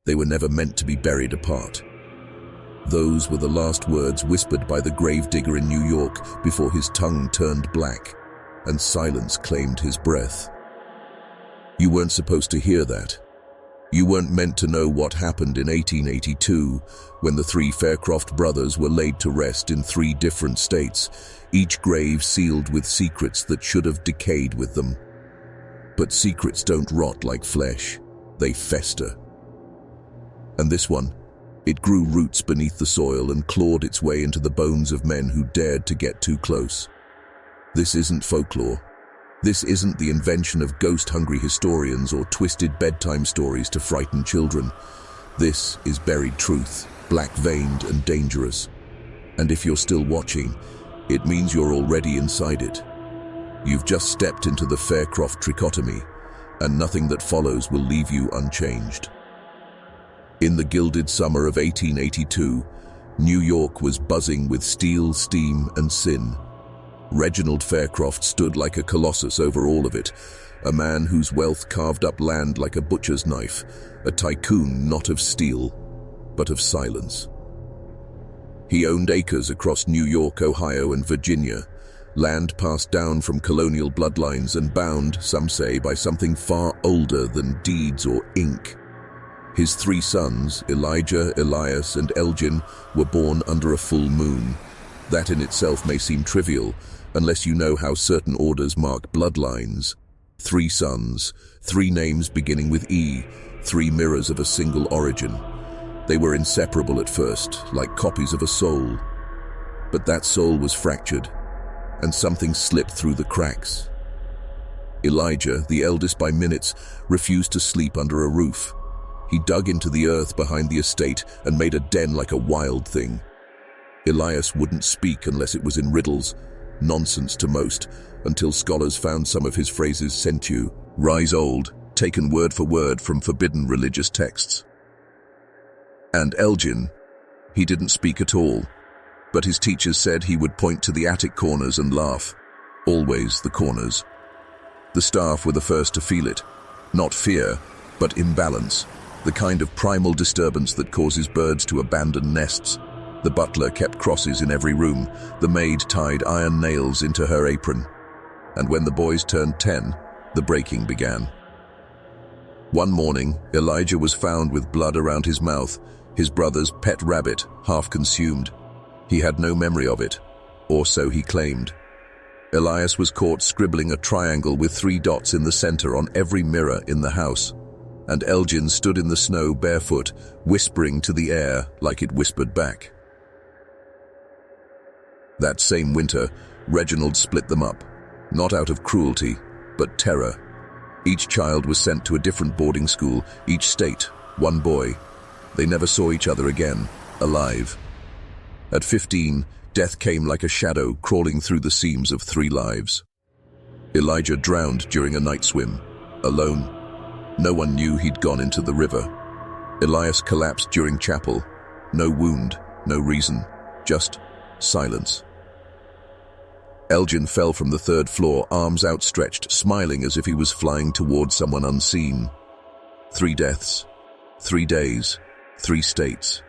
They were never meant to be buried apart. Those were the last words whispered by the gravedigger in New York before his tongue turned black and silence claimed his breath. You weren't supposed to hear that. You weren't meant to know what happened in 1882 when the three Faircroft brothers were laid to rest in 3 different states, each grave sealed with secrets that should have decayed with them. But secrets don't rot like flesh, they fester. And this one, it grew roots beneath the soil and clawed its way into the bones of men who dared to get too close. This isn't folklore. This isn't the invention of ghost-hungry historians or twisted bedtime stories to frighten children. This is buried truth, black-veined and dangerous. And if you're still watching, it means you're already inside it. You've just stepped into the Faircroft trichotomy, and nothing that follows will leave you unchanged. In the gilded summer of 1882, New York was buzzing with steel, steam, and sin. Reginald Faircroft stood like a colossus over all of it, a man whose wealth carved up land like a butcher's knife, a tycoon not of steel, but of silence. He owned acres across New York, Ohio, and Virginia, land passed down from colonial bloodlines and bound, some say, by something far older than deeds or ink. His 3 sons, Elijah, Elias, and Elgin, were born under a full moon. That in itself may seem trivial, unless you know how certain orders mark bloodlines. 3 sons, 3 names beginning with E, 3 mirrors of a single origin. They were inseparable at first, like copies of a soul. But that soul was fractured, and something slipped through the cracks. Elijah, the eldest by minutes, refused to sleep under a roof. He dug into the earth behind the estate and made a den like a wild thing. Elias wouldn't speak unless it was in riddles, nonsense to most, until scholars found some of his phrases sent you, rise old, taken word for word from forbidden religious texts. And Elgin, he didn't speak at all, but his teachers said he would point to the attic corners and laugh, always the corners. The staff were the first to feel it, not fear, but imbalance, the kind of primal disturbance that causes birds to abandon nests. The butler kept crosses in every room, the maid tied iron nails into her apron. And when the boys turned 10, the breaking began. One morning, Elijah was found with blood around his mouth, his brother's pet rabbit, half consumed. He had no memory of it, or so he claimed. Elias was caught scribbling a triangle with 3 dots in the center on every mirror in the house. And Elgin stood in the snow barefoot, whispering to the air like it whispered back. That same winter, Reginald split them up, not out of cruelty, but terror. Each child was sent to a different boarding school, each state, 1 boy. They never saw each other again, alive. At 15, death came like a shadow crawling through the seams of 3 lives. Elijah drowned during a night swim, alone. No one knew he'd gone into the river. Elias collapsed during chapel. No wound, no reason, just silence. Elgin fell from the 3rd floor, arms outstretched, smiling as if he was flying toward someone unseen. 3 deaths, 3 days, 3 states.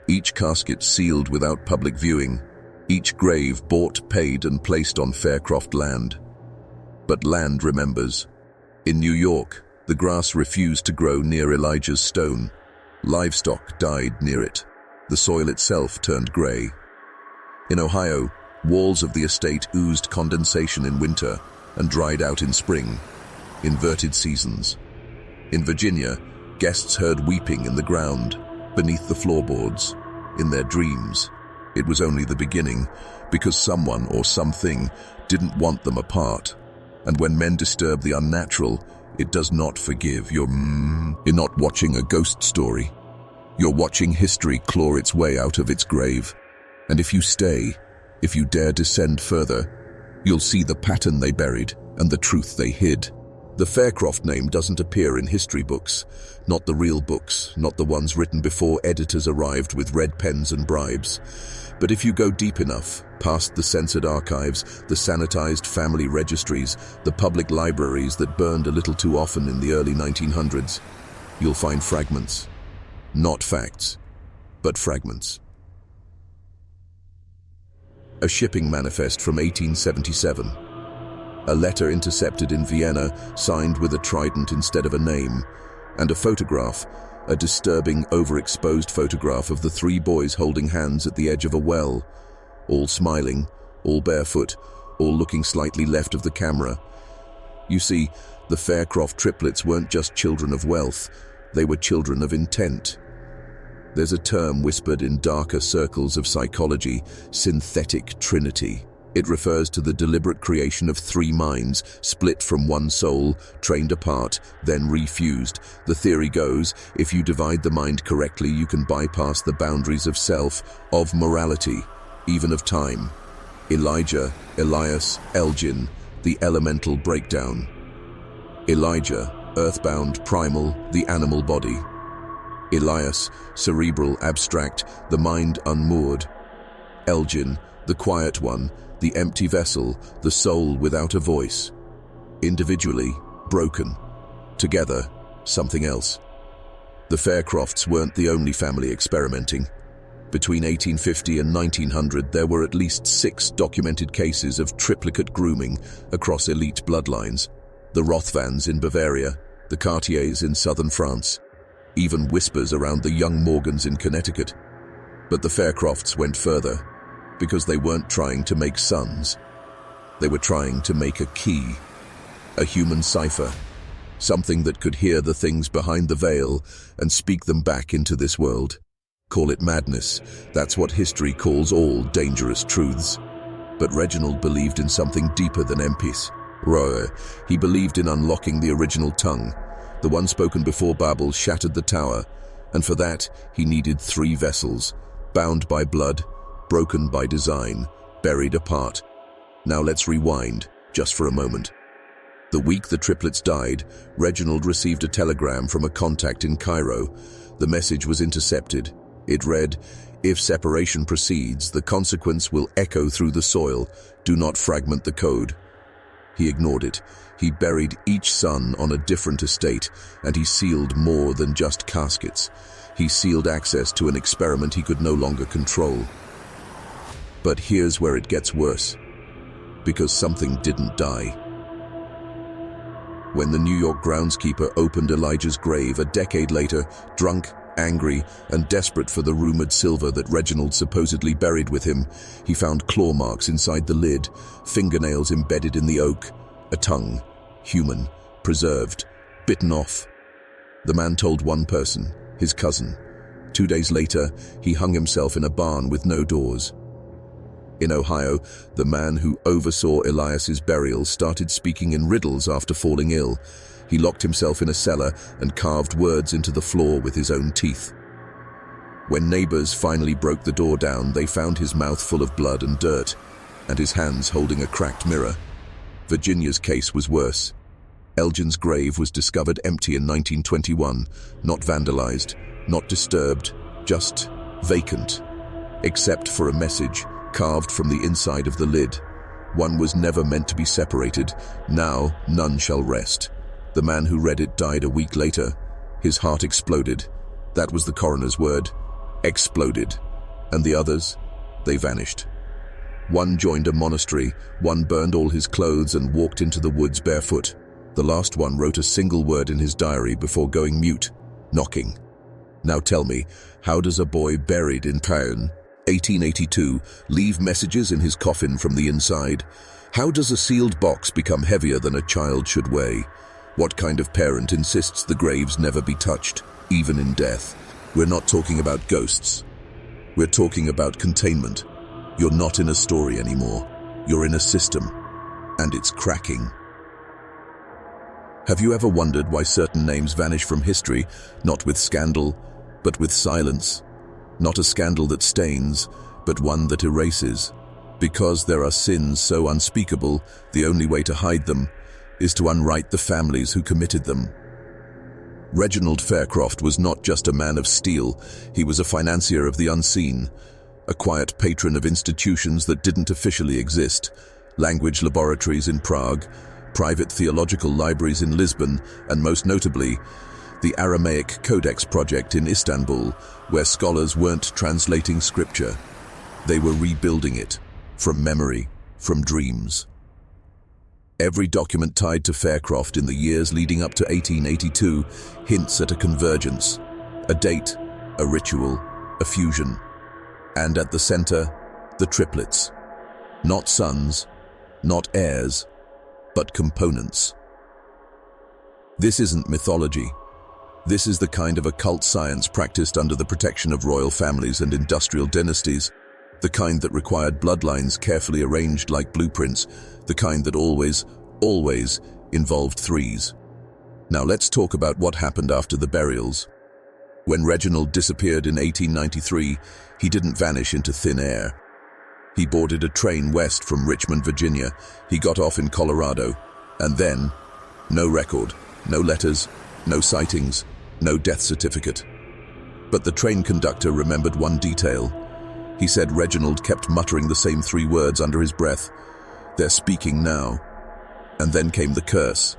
Each casket sealed without public viewing, each grave bought, paid, and placed on Faircroft land. But land remembers. In New York, the grass refused to grow near Elijah's stone. Livestock died near it. The soil itself turned gray. In Ohio, walls of the estate oozed condensation in winter and dried out in spring. Inverted seasons. In Virginia, guests heard weeping in the ground, beneath the floorboards, in their dreams. It was only the beginning, because someone or something didn't want them apart. And when men disturb the unnatural, it does not forgive. You're not watching a ghost story. You're watching history claw its way out of its grave. And if you stay, if you dare descend further, you'll see the pattern they buried and the truth they hid. The Faircroft name doesn't appear in history books, not the real books, not the ones written before editors arrived with red pens and bribes. But if you go deep enough, past the censored archives, the sanitized family registries, the public libraries that burned a little too often in the early 1900s, you'll find fragments. Not facts, but fragments. A shipping manifest from 1877. A letter intercepted in Vienna, signed with a trident instead of a name, and a photograph, a disturbing, overexposed photograph of the three boys holding hands at the edge of a well, all smiling, all barefoot, all looking slightly left of the camera. You see, the Faircroft Triplets weren't just children of wealth, they were children of intent. There's a term whispered in darker circles of psychology, synthetic trinity. It refers to the deliberate creation of three minds, split from one soul, trained apart, then refused. The theory goes, if you divide the mind correctly, you can bypass the boundaries of self, of morality, even of time. Elijah, Elias, Elgin, the elemental breakdown. Elijah, earthbound, primal, the animal body. Elias, cerebral, abstract, the mind unmoored. Elgin, the quiet one, the empty vessel, the soul without a voice. Individually, broken. Together, something else. The Faircrofts weren't the only family experimenting. Between 1850 and 1900, there were at least 6 documented cases of triplicate grooming across elite bloodlines. The Rothvans in Bavaria, the Cartiers in southern France, even whispers around the young Morgans in Connecticut. But the Faircrofts went further, because they weren't trying to make sons. They were trying to make a key, a human cipher, something that could hear the things behind the veil and speak them back into this world. Call it madness, that's what history calls all dangerous truths. But Reginald believed in something deeper than Empis. He believed in unlocking the original tongue. The one spoken before Babel shattered the tower, and for that he needed 3 vessels, bound by blood, broken by design, buried apart. Now let's rewind, just for a moment. The week the triplets died, Reginald received a telegram from a contact in Cairo. The message was intercepted. It read, "If separation proceeds, the consequence will echo through the soil. Do not fragment the code." He ignored it. He buried each son on a different estate, and he sealed more than just caskets. He sealed access to an experiment he could no longer control. But here's where it gets worse, because something didn't die. When the New York groundskeeper opened Elijah's grave a decade later, drunk, angry, and desperate for the rumored silver that Reginald supposedly buried with him, he found claw marks inside the lid, fingernails embedded in the oak, a tongue, human, preserved, bitten off. The man told one person, his cousin. 2 days later, he hung himself in a barn with no doors. In Ohio, the man who oversaw Elias's burial started speaking in riddles after falling ill. He locked himself in a cellar and carved words into the floor with his own teeth. When neighbors finally broke the door down, they found his mouth full of blood and dirt, and his hands holding a cracked mirror. Virginia's case was worse. Elgin's grave was discovered empty in 1921, not vandalized, not disturbed, just vacant, except for a message carved from the inside of the lid. One was never meant to be separated. Now none shall rest. The man who read it died a week later. His heart exploded. That was the coroner's word. Exploded. And the others? They vanished. One joined a monastery, one burned all his clothes and walked into the woods barefoot. The last one wrote a single word in his diary before going mute, knocking. Now tell me, how does a boy buried in Caen, 1882, leave messages in his coffin from the inside? How does a sealed box become heavier than a child should weigh? What kind of parent insists the graves never be touched, even in death? We're not talking about ghosts. We're talking about containment. You're not in a story anymore. You're in a system, and it's cracking. Have you ever wondered why certain names vanish from history, not with scandal, but with silence? Not a scandal that stains, but one that erases. Because there are sins so unspeakable, the only way to hide them is to unwrite the families who committed them. Reginald Faircroft was not just a man of steel, he was a financier of the unseen, a quiet patron of institutions that didn't officially exist, language laboratories in Prague, private theological libraries in Lisbon, and most notably, the Aramaic Codex project in Istanbul, where scholars weren't translating scripture. They were rebuilding it, from memory, from dreams. Every document tied to Faircroft in the years leading up to 1882 hints at a convergence, a date, a ritual, a fusion. And at the center, the triplets. Not sons, not heirs, but components. This isn't mythology. This is the kind of occult science practiced under the protection of royal families and industrial dynasties, the kind that required bloodlines carefully arranged like blueprints, the kind that always involved threes. Now let's talk about what happened after the burials. When Reginald disappeared in 1893, he didn't vanish into thin air. He boarded a train west from Richmond, Virginia. He got off in Colorado, and then, no record, no letters, no sightings, no death certificate. But the train conductor remembered one detail. He said Reginald kept muttering the same 3 words under his breath. "They're speaking now." And then came the curse.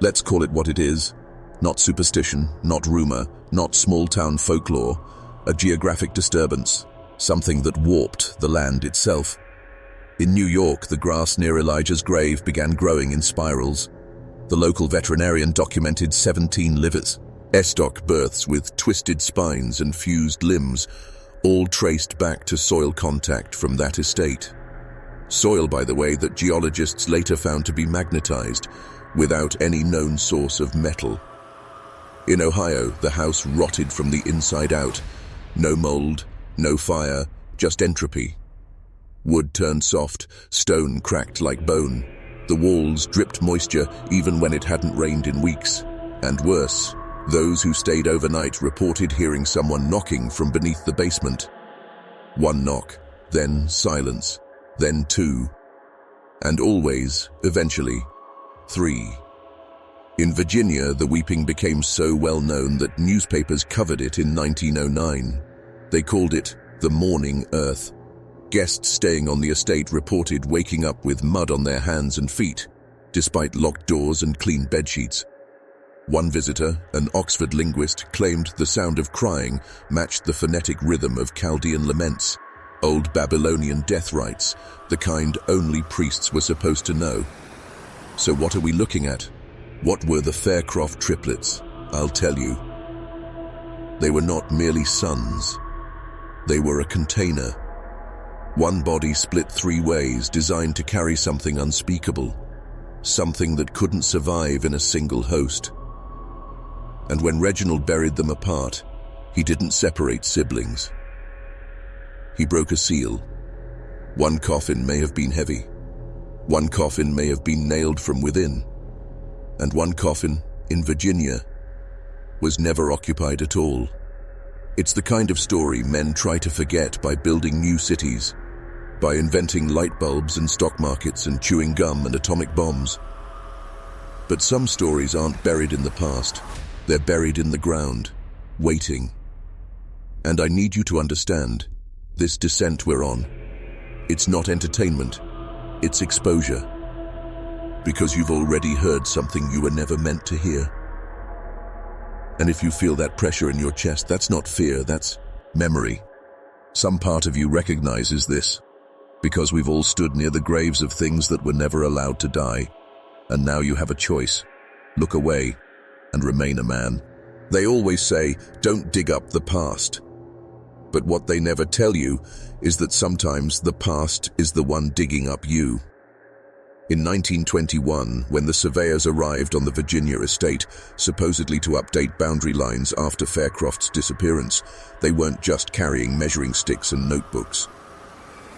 Let's call it what it is. Not superstition, not rumor, not small-town folklore. A geographic disturbance. Something that warped the land itself. In New York, the grass near Elijah's grave began growing in spirals. The local veterinarian documented 17 livestock births with twisted spines and fused limbs, all traced back to soil contact from that estate. Soil, by the way, that geologists later found to be magnetized, without any known source of metal. In Ohio, the house rotted from the inside out. No mold, no fire, just entropy. Wood turned soft, stone cracked like bone. The walls dripped moisture even when it hadn't rained in weeks. And worse, those who stayed overnight reported hearing someone knocking from beneath the basement. 1 knock, then silence, then 2, and always, eventually, 3. In Virginia, the weeping became so well known that newspapers covered it in 1909. They called it the Mourning Earth. Guests staying on the estate reported waking up with mud on their hands and feet, despite locked doors and clean bedsheets. One visitor, an Oxford linguist, claimed the sound of crying matched the phonetic rhythm of Chaldean laments, old Babylonian death rites, the kind only priests were supposed to know. So what are we looking at? What were the Faircroft Triplets? I'll tell you. They were not merely sons. They were a container. One body split 3 ways, designed to carry something unspeakable, something that couldn't survive in a single host. And when Reginald buried them apart, he didn't separate siblings. He broke a seal. One coffin may have been heavy. One coffin may have been nailed from within. And one coffin, in Virginia, was never occupied at all. It's the kind of story men try to forget by building new cities, by inventing light bulbs and stock markets and chewing gum and atomic bombs. But some stories aren't buried in the past. They're buried in the ground, waiting. And I need you to understand, this descent we're on, it's not entertainment, it's exposure. Because you've already heard something you were never meant to hear. And if you feel that pressure in your chest, that's not fear, that's memory. Some part of you recognizes this, because we've all stood near the graves of things that were never allowed to die. And now you have a choice. Look away and remain a man. They always say, don't dig up the past. But what they never tell you is that sometimes the past is the one digging up you. In 1921, when the surveyors arrived on the Virginia estate, supposedly to update boundary lines after Faircroft's disappearance, they weren't just carrying measuring sticks and notebooks.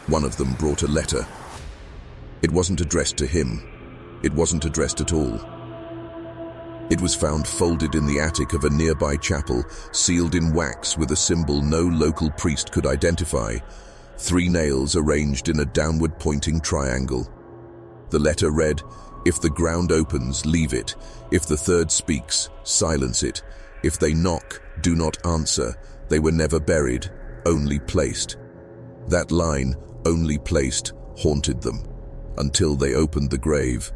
One of them brought a letter. It wasn't addressed to him. It wasn't addressed at all. It was found folded in the attic of a nearby chapel, sealed in wax with a symbol no local priest could identify, 3 nails arranged in a downward-pointing triangle. The letter read, "If the ground opens, leave it. If the third speaks, silence it. If they knock, do not answer. They were never buried, only placed." That line, "only placed," haunted them, until they opened the grave.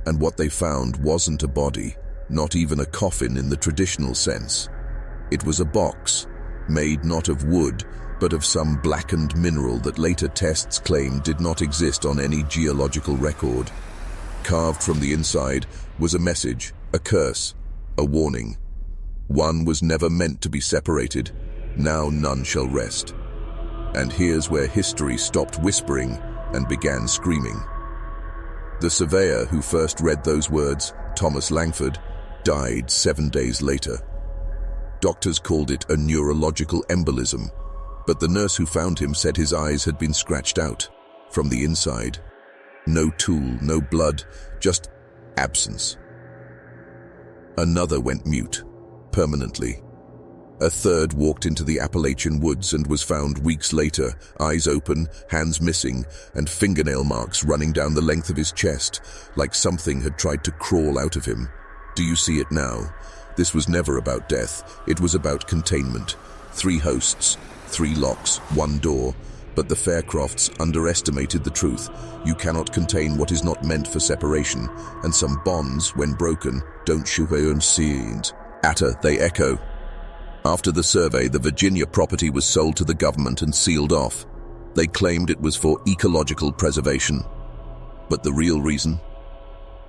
And what they found wasn't a body. not even a coffin in the traditional sense. It was a box, made not of wood, but of some blackened mineral that later tests claimed did not exist on any geological record. Carved from the inside was a message, a curse, a warning. One was never meant to be separated, now none shall rest. And here's where history stopped whispering and began screaming. The surveyor who first read those words, Thomas Langford, died 7 days later. Doctors called it a neurological embolism, but the nurse who found him said his eyes had been scratched out from the inside. No tool, no blood, just absence. Another went mute, permanently. A third walked into the Appalachian woods and was found weeks later, eyes open, hands missing, and fingernail marks running down the length of his chest, like something had tried to crawl out of him. Do you see it now? This was never about death, it was about containment. 3 hosts, 3 locks, 1 door, but the Faircrofts underestimated the truth. You cannot contain what is not meant for separation, and some bonds, when broken, don't unsee. Atta, they echo. After the survey, the Virginia property was sold to the government and sealed off. They claimed it was for ecological preservation. But the real reason?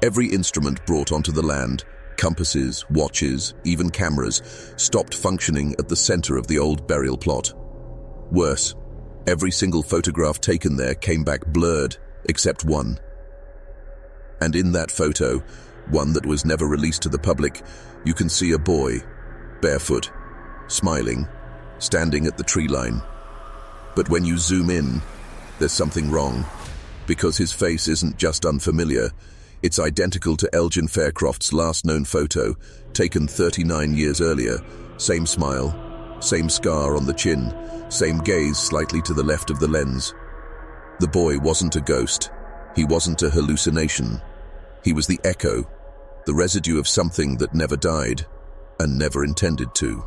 Every instrument brought onto the land, compasses, watches, even cameras, stopped functioning at the center of the old burial plot. Worse, every single photograph taken there came back blurred, except one. And in that photo, one that was never released to the public, you can see a boy, barefoot, smiling, standing at the tree line. But when you zoom in, there's something wrong, because his face isn't just unfamiliar, it's identical to Elgin Faircroft's last known photo, taken 39 years earlier. Same smile, same scar on the chin, same gaze slightly to the left of the lens. The boy wasn't a ghost, he wasn't a hallucination. He was the echo, the residue of something that never died, and never intended to.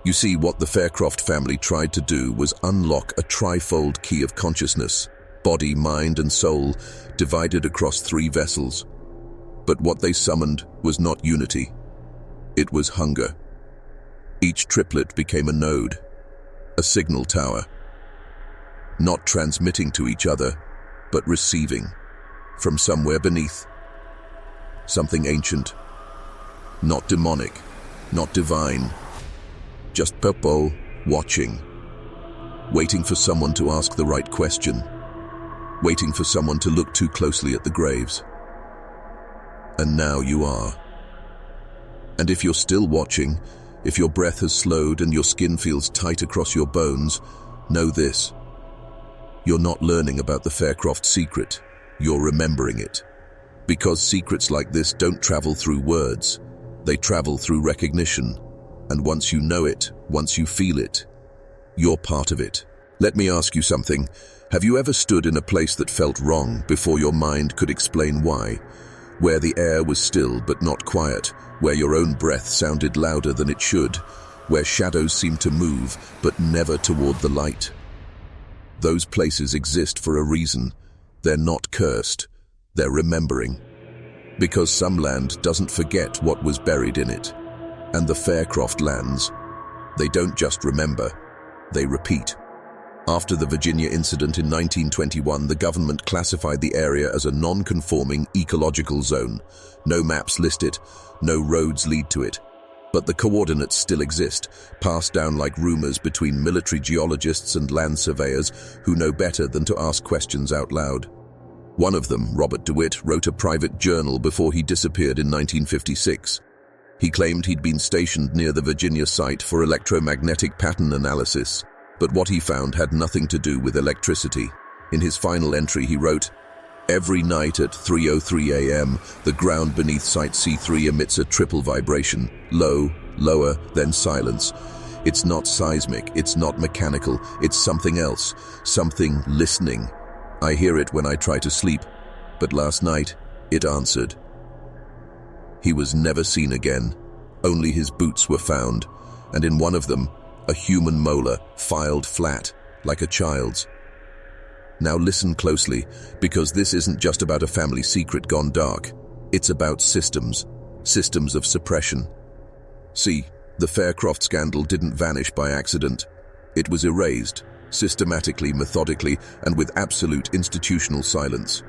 You see, what the Faircroft family tried to do was unlock a trifold key of consciousness, body, mind, and soul, divided across 3 vessels. But what they summoned was not unity. It was hunger. Each triplet became a node, a signal tower, not transmitting to each other, but receiving from somewhere beneath. Something ancient, not demonic, not divine, just Popo watching, waiting for someone to ask the right question, waiting for someone to look too closely at the graves. And now you are. And if you're still watching, if your breath has slowed and your skin feels tight across your bones, know this. You're not learning about the Faircroft secret, you're remembering it. Because secrets like this don't travel through words, they travel through recognition. And once you know it, once you feel it, you're part of it. Let me ask you something. Have you ever stood in a place that felt wrong before your mind could explain why? Where the air was still but not quiet, where your own breath sounded louder than it should, where shadows seemed to move but never toward the light? Those places exist for a reason. They're not cursed, they're remembering. Because some land doesn't forget what was buried in it. And the Faircroft lands, they don't just remember, they repeat. After the Virginia incident in 1921, the government classified the area as a non-conforming ecological zone. No maps list it, no roads lead to it. But the coordinates still exist, passed down like rumors between military geologists and land surveyors who know better than to ask questions out loud. One of them, Robert DeWitt, wrote a private journal before he disappeared in 1956. He claimed he'd been stationed near the Virginia site for electromagnetic pattern analysis, but what he found had nothing to do with electricity. In his final entry, he wrote, "Every night at 3:03 a.m., the ground beneath Site C3 emits a triple vibration, low, lower, then silence. It's not seismic, it's not mechanical, it's something else, something listening. I hear it when I try to sleep, but last night, it answered." He was never seen again. Only his boots were found, and in one of them, a human molar filed flat, like a child's. Now listen closely, because this isn't just about a family secret gone dark. It's about systems, systems of suppression. See, the Faircroft scandal didn't vanish by accident. It was erased, systematically, methodically, and with absolute institutional silence.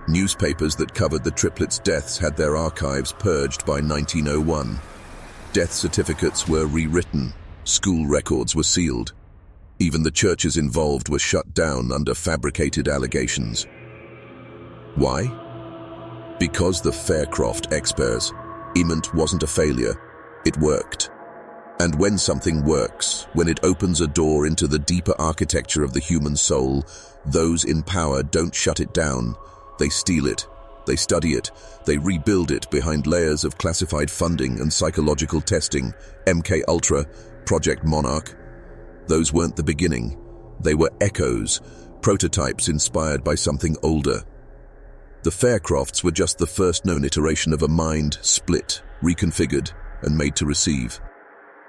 Newspapers that covered the triplets' deaths had their archives purged by 1901. Death certificates were rewritten, school records were sealed. Even the churches involved were shut down under fabricated allegations. Why? Because the Faircroft experiment wasn't a failure, it worked. And when something works, when it opens a door into the deeper architecture of the human soul, those in power don't shut it down. They steal it, they study it, they rebuild it behind layers of classified funding and psychological testing. MK Ultra, Project Monarch. Those weren't the beginning. They were echoes, prototypes inspired by something older. The Faircrofts were just the first known iteration of a mind split, reconfigured, and made to receive.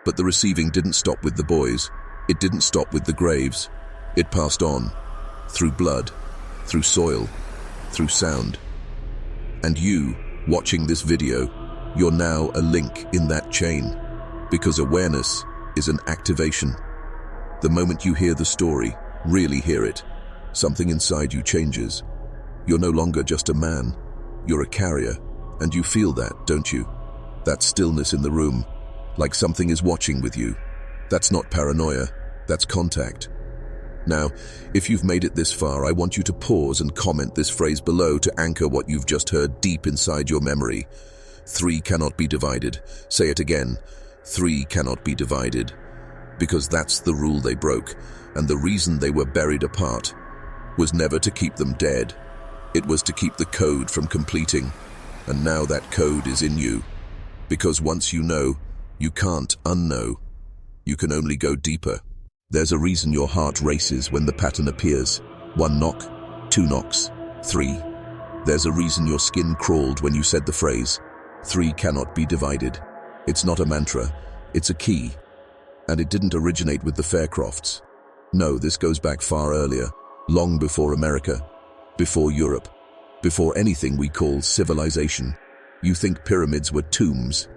But the receiving didn't stop with the boys. It didn't stop with the graves. It passed on, through blood, through soil, through sound. And you, watching this video, you're now a link in that chain, because awareness is an activation. The moment you hear the story, really hear it, something inside you changes. You're no longer just a man, you're a carrier, and you feel that, don't you? That stillness in the room, like something is watching with you. That's not paranoia, that's contact. Now, if you've made it this far, I want you to pause and comment this phrase below to anchor what you've just heard deep inside your memory. 3 cannot be divided. Say it again. 3 cannot be divided. Because that's the rule they broke, and the reason they were buried apart was never to keep them dead. It was to keep the code from completing, and now that code is in you. Because once you know, you can't unknow. You can only go deeper. There's a reason your heart races when the pattern appears. 1 knock, 2 knocks, 3. There's a reason your skin crawled when you said the phrase, 3 cannot be divided. It's not a mantra, it's a key. And it didn't originate with the Faircrofts. No, this goes back far earlier, long before America, before Europe, before anything we call civilization. You think pyramids were tombs.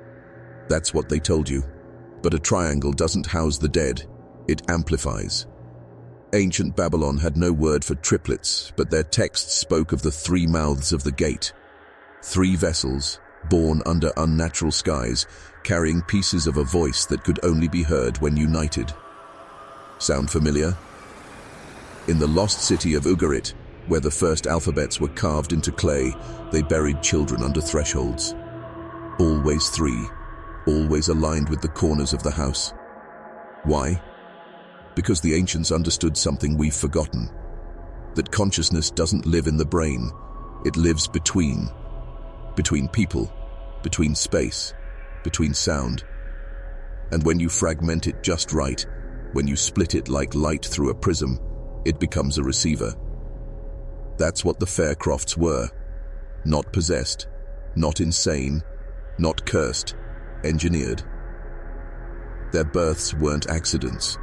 That's what they told you. But a triangle doesn't house the dead, it amplifies. Ancient Babylon had no word for triplets, but their texts spoke of the 3 mouths of the gate. 3 vessels, born under unnatural skies, carrying pieces of a voice that could only be heard when united. Sound familiar? In the lost city of Ugarit, where the first alphabets were carved into clay, they buried children under thresholds. Always 3, always aligned with the corners of the house. Why? Because the ancients understood something we've forgotten. That consciousness doesn't live in the brain, it lives between people, between space, between sound. And when you fragment it just right, when you split it like light through a prism, it becomes a receiver. That's what the Faircrofts were. Not possessed, not insane, not cursed, engineered. Their births weren't accidents.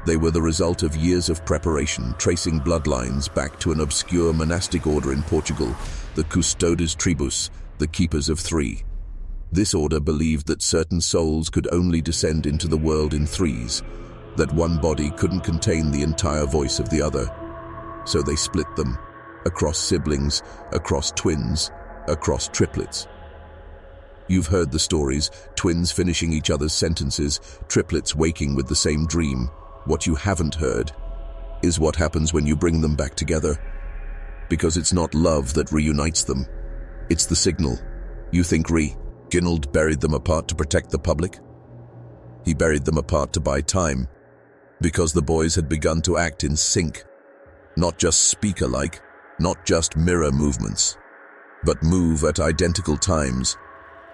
They were the result of years of preparation, tracing bloodlines back to an obscure monastic order in Portugal, the Custodes Tribus, the Keepers of 3. This order believed that certain souls could only descend into the world in 3s, that one body couldn't contain the entire voice of the other. So they split them, across siblings, across twins, across triplets. You've heard the stories, twins finishing each other's sentences, triplets waking with the same dream. What you haven't heard is what happens when you bring them back together. Because it's not love that reunites them, it's the signal. You think Reginald buried them apart to protect the public? He buried them apart to buy time, because the boys had begun to act in sync. Not just speak alike, not just mirror movements, but move at identical times,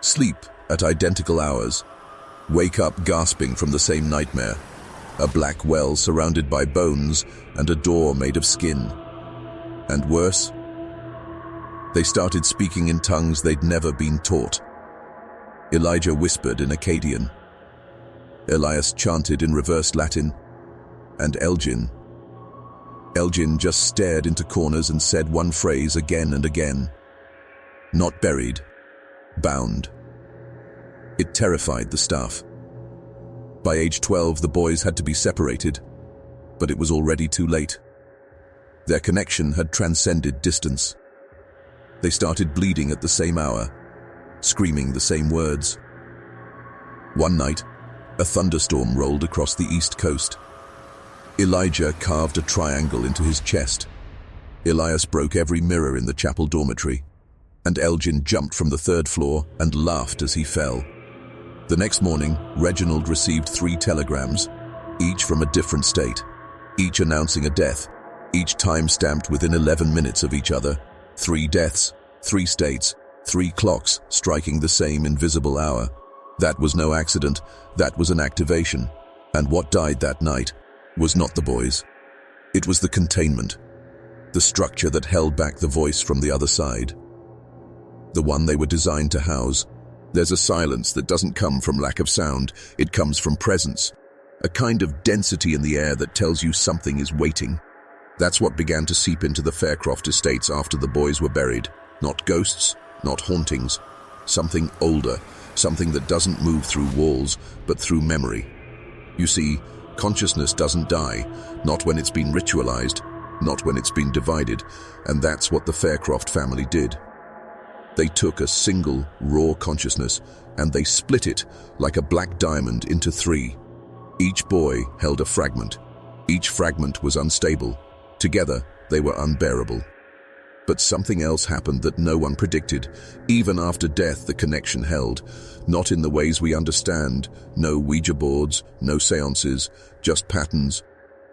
sleep at identical hours, wake up gasping from the same nightmare. A black well surrounded by bones and a door made of skin. And worse, they started speaking in tongues they'd never been taught. Elijah whispered in Akkadian. Elias chanted in reversed Latin. And Elgin just stared into corners and said one phrase again and again. Not buried, bound. It terrified the staff. By age 12, the boys had to be separated, but it was already too late. Their connection had transcended distance. They started bleeding at the same hour, screaming the same words. One night, a thunderstorm rolled across the east coast. Elijah carved a triangle into his chest. Elias broke every mirror in the chapel dormitory, and Elgin jumped from the third floor and laughed as he fell. The next morning, Reginald received 3 telegrams, each from a different state, each announcing a death, each time stamped within 11 minutes of each other. 3 deaths, 3 states, 3 clocks striking the same invisible hour. That was no accident, that was an activation. And what died that night was not the boys. It was the containment, the structure that held back the voice from the other side. The one they were designed to house. There's a silence that doesn't come from lack of sound, it comes from presence. A kind of density in the air that tells you something is waiting. That's what began to seep into the Faircroft estates after the boys were buried. Not ghosts, not hauntings. Something older, something that doesn't move through walls, but through memory. You see, consciousness doesn't die, not when it's been ritualized, not when it's been divided, and that's what the Faircroft family did. They took a single, raw consciousness, and they split it like a black diamond into 3. Each boy held a fragment. Each fragment was unstable. Together, they were unbearable. But something else happened that no one predicted. Even after death, the connection held. Not in the ways we understand. No Ouija boards, no seances, just patterns.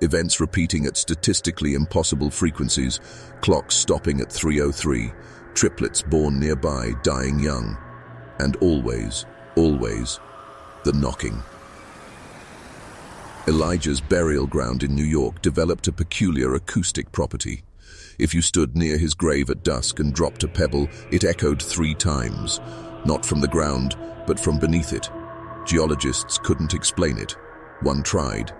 Events repeating at statistically impossible frequencies. Clocks stopping at 3:03. Triplets born nearby, dying young. And always, always, the knocking. Elijah's burial ground in New York developed a peculiar acoustic property. If you stood near his grave at dusk and dropped a pebble, it echoed 3 times, not from the ground, but from beneath it. Geologists couldn't explain it. One tried.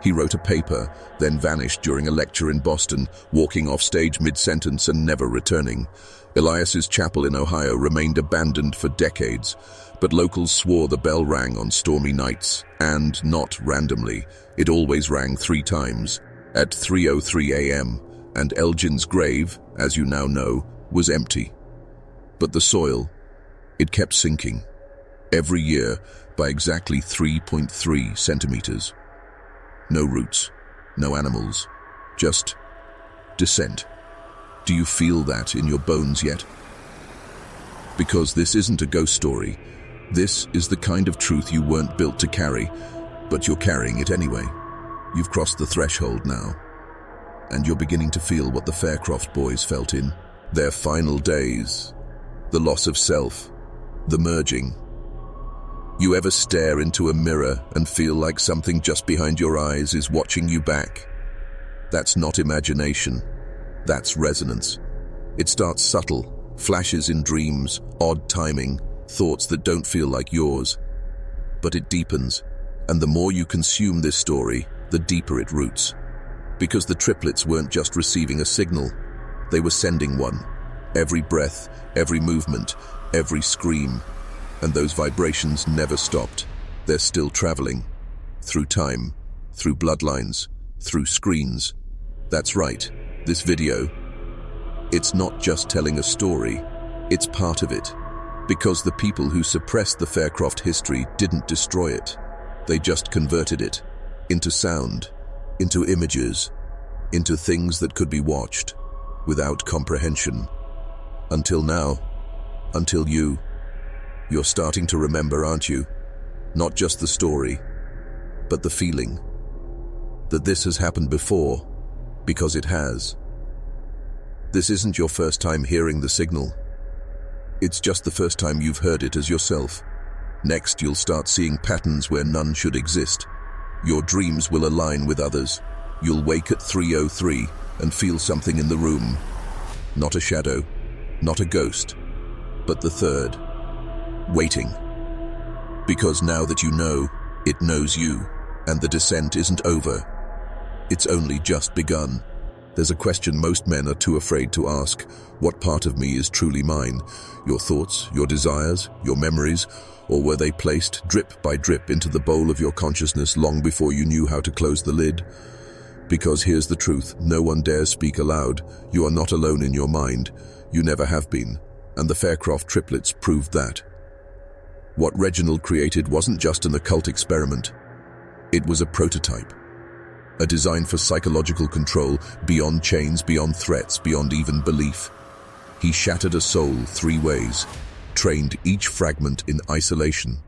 He wrote a paper, then vanished during a lecture in Boston, walking off stage mid-sentence and never returning. Elias's chapel in Ohio remained abandoned for decades, but locals swore the bell rang on stormy nights, and not randomly. It always rang 3 times, at 3:03 a.m., and Elgin's grave, as you now know, was empty. But the soil, it kept sinking, every year by exactly 3.3 centimeters. No roots, no animals, just descent. Do you feel that in your bones yet? Because this isn't a ghost story. This is the kind of truth you weren't built to carry, but you're carrying it anyway. You've crossed the threshold now, and you're beginning to feel what the Faircroft boys felt in their final days. The loss of self, the merging. You ever stare into a mirror and feel like something just behind your eyes is watching you back? That's not imagination. That's resonance. It starts subtle, flashes in dreams, odd timing, thoughts that don't feel like yours. But it deepens, and the more you consume this story, the deeper it roots. Because the triplets weren't just receiving a signal, they were sending one. Every breath, every movement, every scream. And those vibrations never stopped. They're still traveling. Through time, through bloodlines, through screens. That's right. This video, it's not just telling a story, it's part of it. Because the people who suppressed the Faircroft history didn't destroy it. They just converted it into sound, into images, into things that could be watched without comprehension. Until now, until you're starting to remember, aren't you? Not just the story, but the feeling that this has happened before. Because it has. This isn't your first time hearing the signal. It's just the first time you've heard it as yourself. Next, you'll start seeing patterns where none should exist. Your dreams will align with others. You'll wake at 3:03 and feel something in the room. Not a shadow, not a ghost, but the third. Waiting. Because now that you know, it knows you, and the descent isn't over. It's only just begun. There's a question most men are too afraid to ask. What part of me is truly mine? Your thoughts, your desires, your memories, or were they placed drip by drip into the bowl of your consciousness long before you knew how to close the lid? Because here's the truth, no one dares speak aloud. You are not alone in your mind. You never have been. And the Faircroft Triplets proved that. What Reginald created wasn't just an occult experiment. It was a prototype. A design for psychological control, beyond chains, beyond threats, beyond even belief. He shattered a soul 3 ways, trained each fragment in isolation,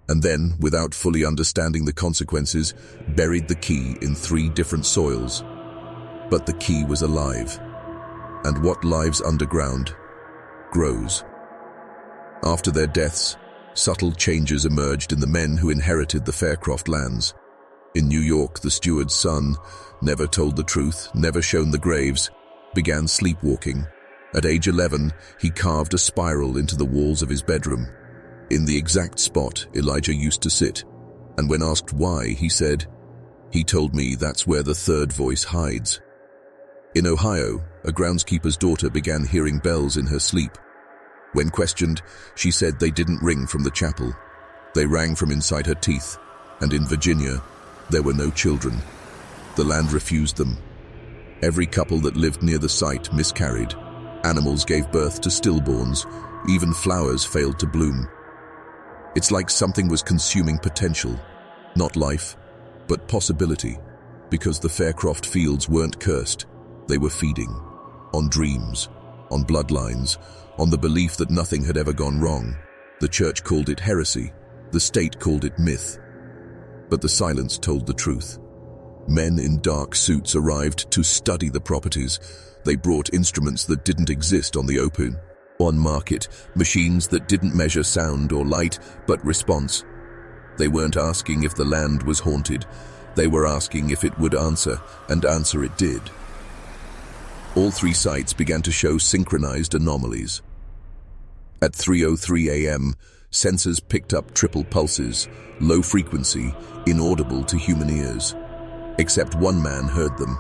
and then, without fully understanding the consequences, buried the key in 3 different soils. But the key was alive, and what lives underground grows. After their deaths, subtle changes emerged in the men who inherited the Faircroft lands. In New York, the steward's son, never told the truth, never shown the graves, began sleepwalking. At age 11, he carved a spiral into the walls of his bedroom, in the exact spot Elijah used to sit. And when asked why, he said, "He told me that's where the third voice hides." In Ohio, a groundskeeper's daughter began hearing bells in her sleep. When questioned, she said they didn't ring from the chapel. They rang from inside her teeth. And in Virginia, there were no children. The land refused them. Every couple that lived near the site miscarried. Animals gave birth to stillborns. Even flowers failed to bloom. It's like something was consuming potential. Not life, but possibility. Because the Faircroft fields weren't cursed. They were feeding. On dreams. On bloodlines. On the belief that nothing had ever gone wrong. The church called it heresy. The state called it myth. But the silence told the truth. Men in dark suits arrived to study the properties. They brought instruments that didn't exist on the open market, machines that didn't measure sound or light, but response. They weren't asking if the land was haunted. They were asking if it would answer, and answer it did. All 3 sites began to show synchronized anomalies. At 3:03 a.m., sensors picked up triple pulses, low frequency, inaudible to human ears. Except one man heard them.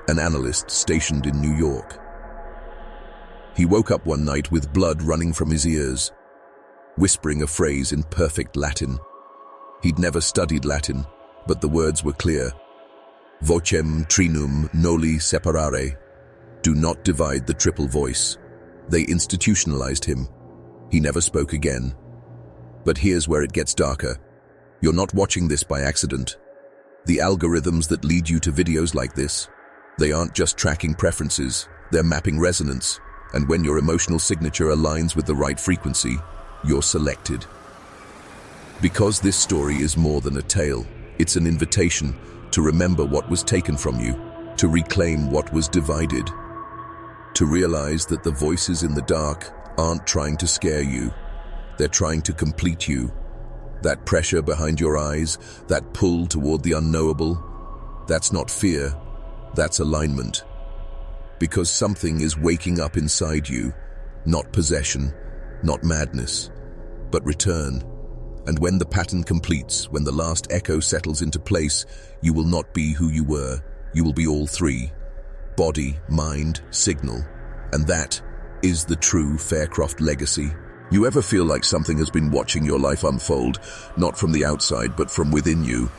An analyst stationed in New York. He woke up one night with blood running from his ears, whispering a phrase in perfect Latin. He'd never studied Latin, but the words were clear. Vocem trinum noli separare. Do not divide the triple voice. They institutionalized him. He never spoke again. But here's where it gets darker. You're not watching this by accident. The algorithms that lead you to videos like this, they aren't just tracking preferences, they're mapping resonance. And when your emotional signature aligns with the right frequency, you're selected. Because this story is more than a tale, it's an invitation to remember what was taken from you, to reclaim what was divided, to realize that the voices in the dark aren't trying to scare you, they're trying to complete you. That pressure behind your eyes, that pull toward the unknowable, that's not fear, that's alignment. Because something is waking up inside you, not possession, not madness, but return. And when the pattern completes, when the last echo settles into place, you will not be who you were, you will be all 3. Body, mind, signal. And that is the true Faircroft legacy. You ever feel like something has been watching your life unfold, not from the outside, but from within you?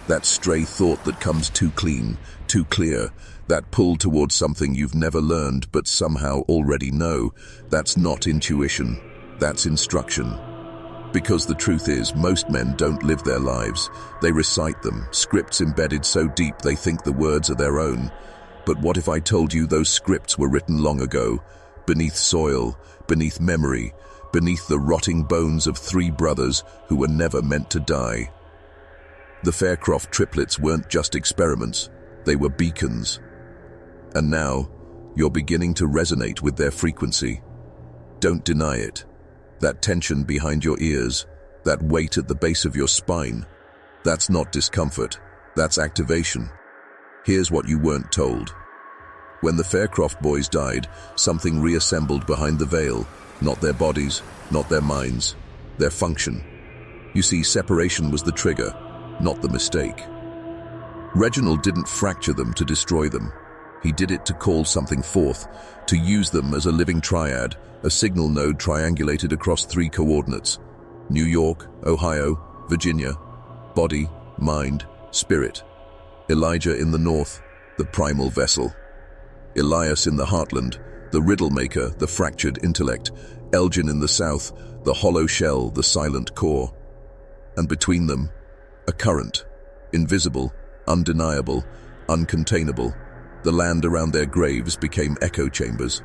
That stray thought that comes too clean, too clear, that pull towards something you've never learned but somehow already know, that's not intuition, that's instruction. Because the truth is, most men don't live their lives. They recite them, scripts embedded so deep they think the words are their own. But what if I told you those scripts were written long ago, beneath soil, beneath memory, beneath the rotting bones of 3 brothers who were never meant to die? The Faircroft Triplets weren't just experiments, they were beacons. And now, you're beginning to resonate with their frequency. Don't deny it. That tension behind your ears, that weight at the base of your spine, that's not discomfort, that's activation. Here's what you weren't told. When the Faircroft boys died, something reassembled behind the veil, not their bodies, not their minds, their function. You see, separation was the trigger, not the mistake. Reginald didn't fracture them to destroy them. He did it to call something forth, to use them as a living triad, a signal node triangulated across 3 coordinates: New York, Ohio, Virginia, body, mind, spirit. Elijah in the north, the primal vessel. Elias in the heartland, the riddle maker, the fractured intellect. Elgin in the south, the hollow shell, the silent core. And between them, a current, invisible, undeniable, uncontainable. The land around their graves became echo chambers.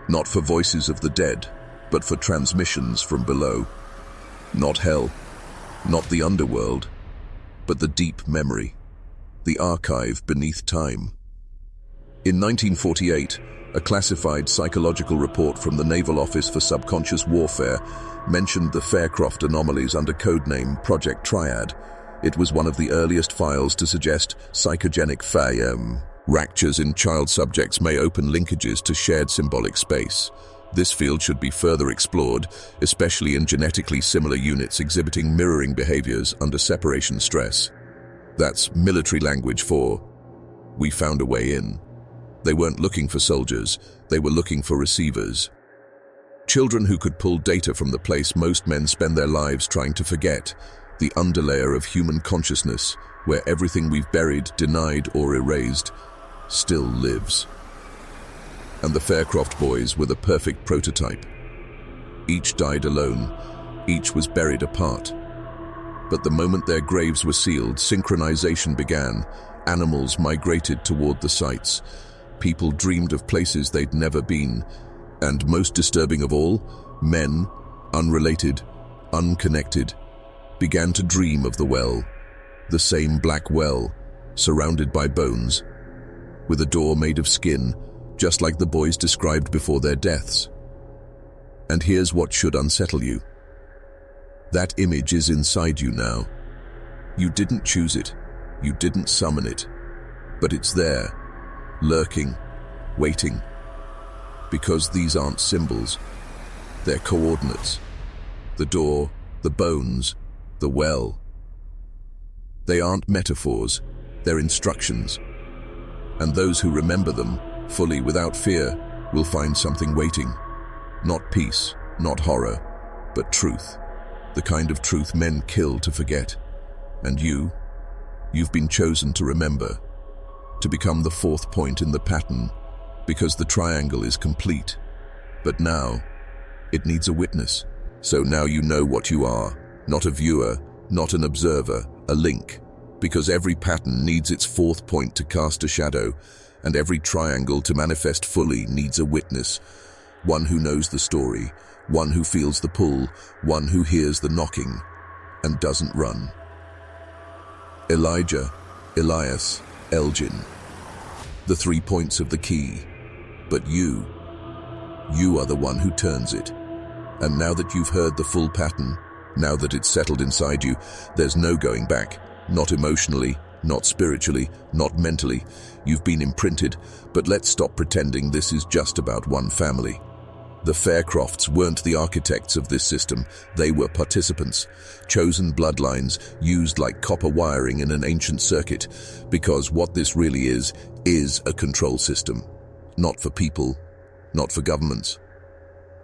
Not for voices of the dead, but for transmissions from below. Not hell, not the underworld, but the deep memory, the archive beneath time. In 1948, a classified psychological report from the Naval Office for Subconscious Warfare mentioned the Faircroft anomalies under codename Project Triad. It was one of the earliest files to suggest psychogenic fractures in child subjects may open linkages to shared symbolic space. This field should be further explored, especially in genetically similar units exhibiting mirroring behaviors under separation stress. That's military language for, "We found a way in." They weren't looking for soldiers, they were looking for receivers. Children who could pull data from the place most men spend their lives trying to forget, the underlayer of human consciousness, where everything we've buried, denied, or erased still lives. And the Faircroft boys were the perfect prototype. Each died alone, each was buried apart. But the moment their graves were sealed, synchronization began. Animals migrated toward the sites. People dreamed of places they'd never been. And most disturbing of all, men, unrelated, unconnected, began to dream of the well, the same black well, surrounded by bones, with a door made of skin, just like the boys described before their deaths. And here's what should unsettle you. That image is inside you now. You didn't choose it, you didn't summon it, but it's there, lurking, waiting. Because these aren't symbols, they're coordinates. The door, the bones, the well. They aren't metaphors, they're instructions. And those who remember them, fully without fear, will find something waiting. Not peace, not horror, but truth. The kind of truth men kill to forget. And you've been chosen to remember, to become the 4th point in the pattern, because the triangle is complete. But now, it needs a witness. So now you know what you are, not a viewer, not an observer, a link. Because every pattern needs its 4th point to cast a shadow, and every triangle to manifest fully needs a witness. One who knows the story, one who feels the pull, one who hears the knocking, and doesn't run. Elijah, Elias, Elgin. The 3 points of the key. But you are the one who turns it. And now that you've heard the full pattern, now that it's settled inside you, there's no going back. Not emotionally, not spiritually, not mentally. You've been imprinted, but let's stop pretending this is just about one family. The Faircrofts weren't the architects of this system, they were participants, chosen bloodlines used like copper wiring in an ancient circuit, because what this really is a control system. Not for people, not for governments,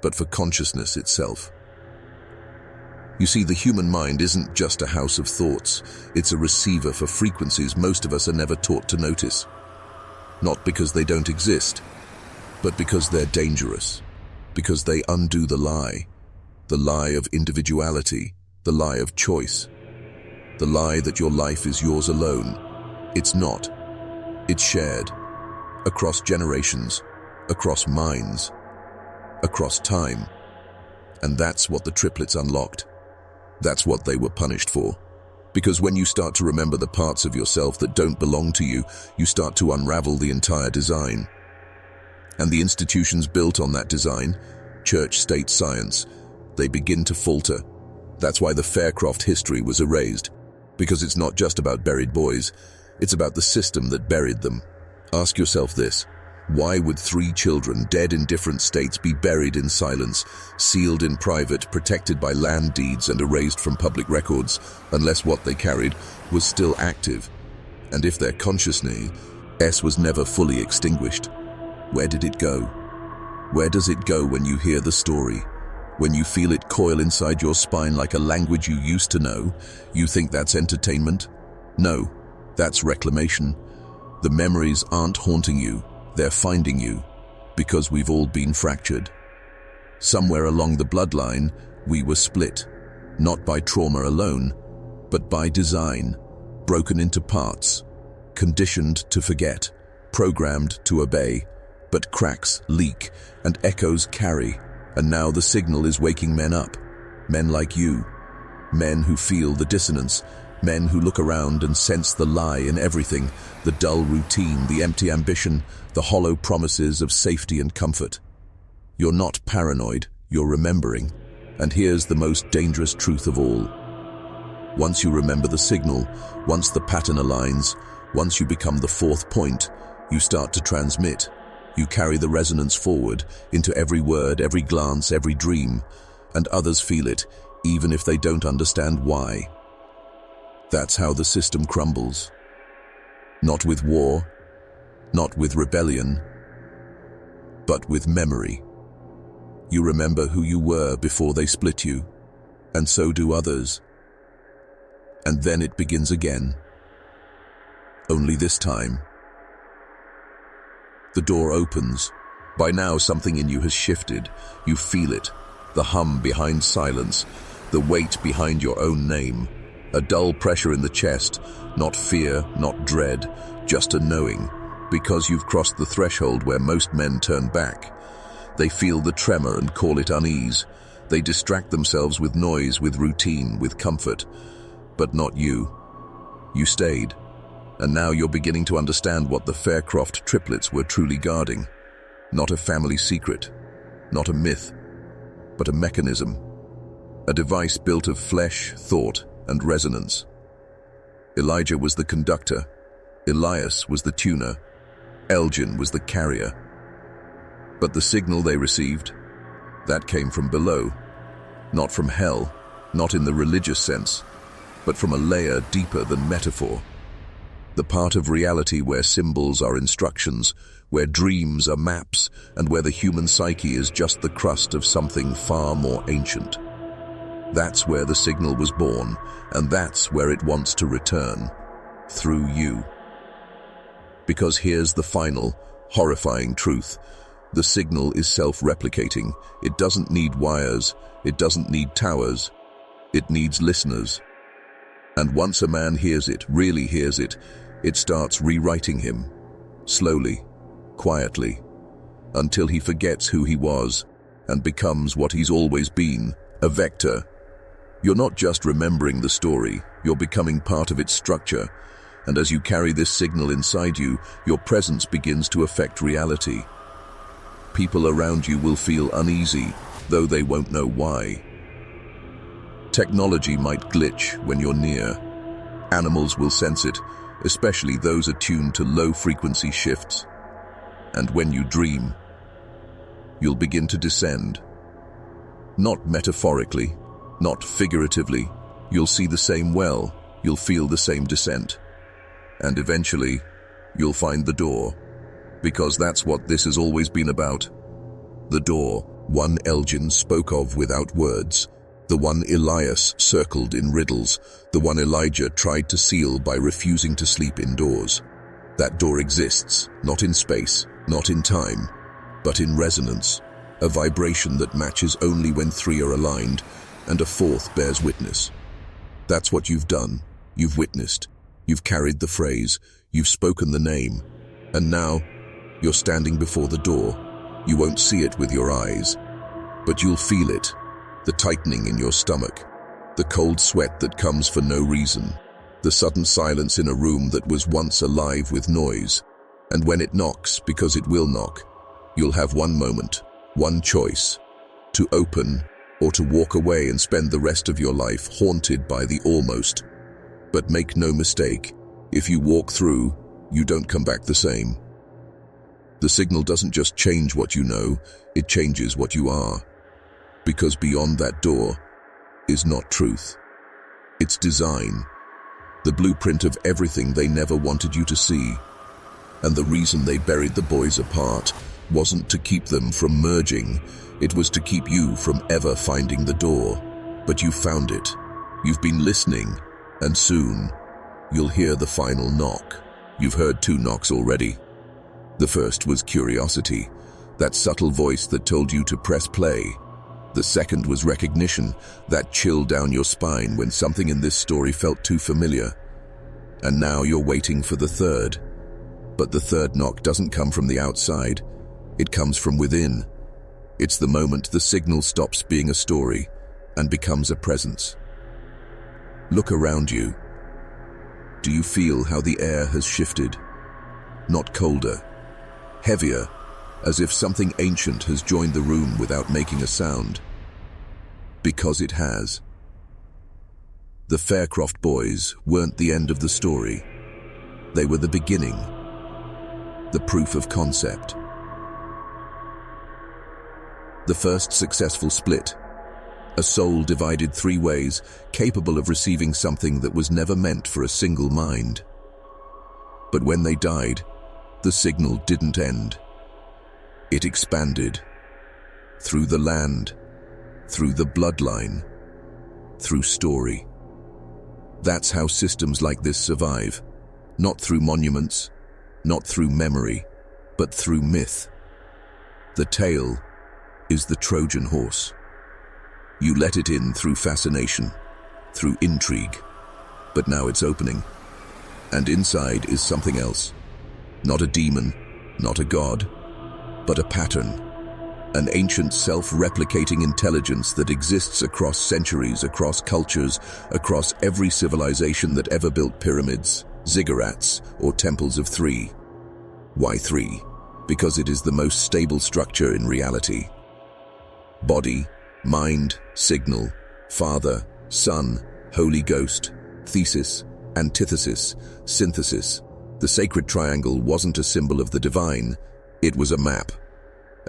but for consciousness itself. You see, the human mind isn't just a house of thoughts, it's a receiver for frequencies most of us are never taught to notice. Not because they don't exist, but because they're dangerous. Because they undo the lie of individuality, the lie of choice, the lie that your life is yours alone. It's not. It's shared, across generations, across minds, across time. And that's what the triplets unlocked. That's what they were punished for. Because when you start to remember the parts of yourself that don't belong to you, you start to unravel the entire design. And the institutions built on that design, church, state, science, they begin to falter. That's why the Faircroft history was erased. Because it's not just about buried boys, it's about the system that buried them. Ask yourself this. Why would 3 children, dead in different states, be buried in silence, sealed in private, protected by land deeds and erased from public records, unless what they carried was still active? And if their consciousness was never fully extinguished, where did it go? Where does it go when you hear the story? When you feel it coil inside your spine like a language you used to know, you think that's entertainment? No, that's reclamation. The memories aren't haunting you, they're finding you, because we've all been fractured. Somewhere along the bloodline, we were split, not by trauma alone, but by design, broken into parts, conditioned to forget, programmed to obey, but cracks leak and echoes carry, and now the signal is waking men up, men like you, men who feel the dissonance, men who look around and sense the lie in everything, the dull routine, the empty ambition, the hollow promises of safety and comfort. You're not paranoid, you're remembering, and here's the most dangerous truth of all. Once you remember the signal, once the pattern aligns, once you become the fourth point, you start to transmit. You carry the resonance forward into every word, every glance, every dream, and others feel it, even if they don't understand why. That's how the system crumbles. Not with war, not with rebellion, but with memory. You remember who you were before they split you, and so do others. And then it begins again. Only this time, the door opens. By now something in you has shifted. You feel it, the hum behind silence, the weight behind your own name. A dull pressure in the chest, not fear, not dread, just a knowing, because you've crossed the threshold where most men turn back. They feel the tremor and call it unease. They distract themselves with noise, with routine, with comfort. But not you. You stayed. And now you're beginning to understand what the Faircroft Triplets were truly guarding. Not a family secret, not a myth, but a mechanism. A device built of flesh, thought, and resonance. Elijah was the conductor. Elias was the tuner. Elgin was the carrier. But the signal they received, that came from below. Not from hell, not in the religious sense, but from a layer deeper than metaphor. The part of reality where symbols are instructions, where dreams are maps, and where the human psyche is just the crust of something far more ancient. That's where the signal was born, and that's where it wants to return, through you. Because here's the final, horrifying truth. The signal is self-replicating. It doesn't need wires, it doesn't need towers, it needs listeners. And once a man hears it, really hears it, it starts rewriting him, slowly, quietly, until he forgets who he was and becomes what he's always been, a vector. You're not just remembering the story, you're becoming part of its structure, and as you carry this signal inside you, your presence begins to affect reality. People around you will feel uneasy, though they won't know why. Technology might glitch when you're near. Animals will sense it, especially those attuned to low-frequency shifts. And when you dream, you'll begin to descend. Not metaphorically, not figuratively. You'll see the same well, you'll feel the same descent. And eventually, you'll find the door. Because that's what this has always been about. The door, one Elgin spoke of without words. The one Elias circled in riddles, the one Elijah tried to seal by refusing to sleep indoors. That door exists, not in space, not in time, but in resonance, a vibration that matches only when three are aligned, and a fourth bears witness. That's what you've done. You've witnessed. You've carried the phrase. You've spoken the name. And now, you're standing before the door. You won't see it with your eyes, but you'll feel it. The tightening in your stomach, the cold sweat that comes for no reason, the sudden silence in a room that was once alive with noise. And when it knocks, because it will knock, you'll have one moment, one choice, to open or to walk away and spend the rest of your life haunted by the almost. But make no mistake, if you walk through, you don't come back the same. The signal doesn't just change what you know, it changes what you are. Because beyond that door is not truth. It's design. The blueprint of everything they never wanted you to see. And the reason they buried the boys apart wasn't to keep them from merging, it was to keep you from ever finding the door. But you found it. You've been listening, and soon, you'll hear the final knock. You've heard 2 knocks already. The first was curiosity, that subtle voice that told you to press play. The second was recognition, that chill down your spine when something in this story felt too familiar. And now you're waiting for the third. But the third knock doesn't come from the outside, it comes from within. It's the moment the signal stops being a story and becomes a presence. Look around you. Do you feel how the air has shifted? Not colder, heavier, as if something ancient has joined the room without making a sound. Because it has. The Faircroft boys weren't the end of the story. They were the beginning. The proof of concept. The first successful split. A soul divided 3 ways, capable of receiving something that was never meant for a single mind. But when they died, the signal didn't end. It expanded. Through the land, through the bloodline, through story. That's how systems like this survive. Not through monuments, not through memory, but through myth. The tale is the Trojan horse. You let it in through fascination, through intrigue, but now it's opening. And inside is something else. Not a demon, not a god, but a pattern. An ancient self-replicating intelligence that exists across centuries, across cultures, across every civilization that ever built pyramids, ziggurats, or temples of 3. Why 3? Because it is the most stable structure in reality. Body, mind, signal, Father, Son, Holy Ghost, thesis, antithesis, synthesis. The sacred triangle wasn't a symbol of the divine, it was a map.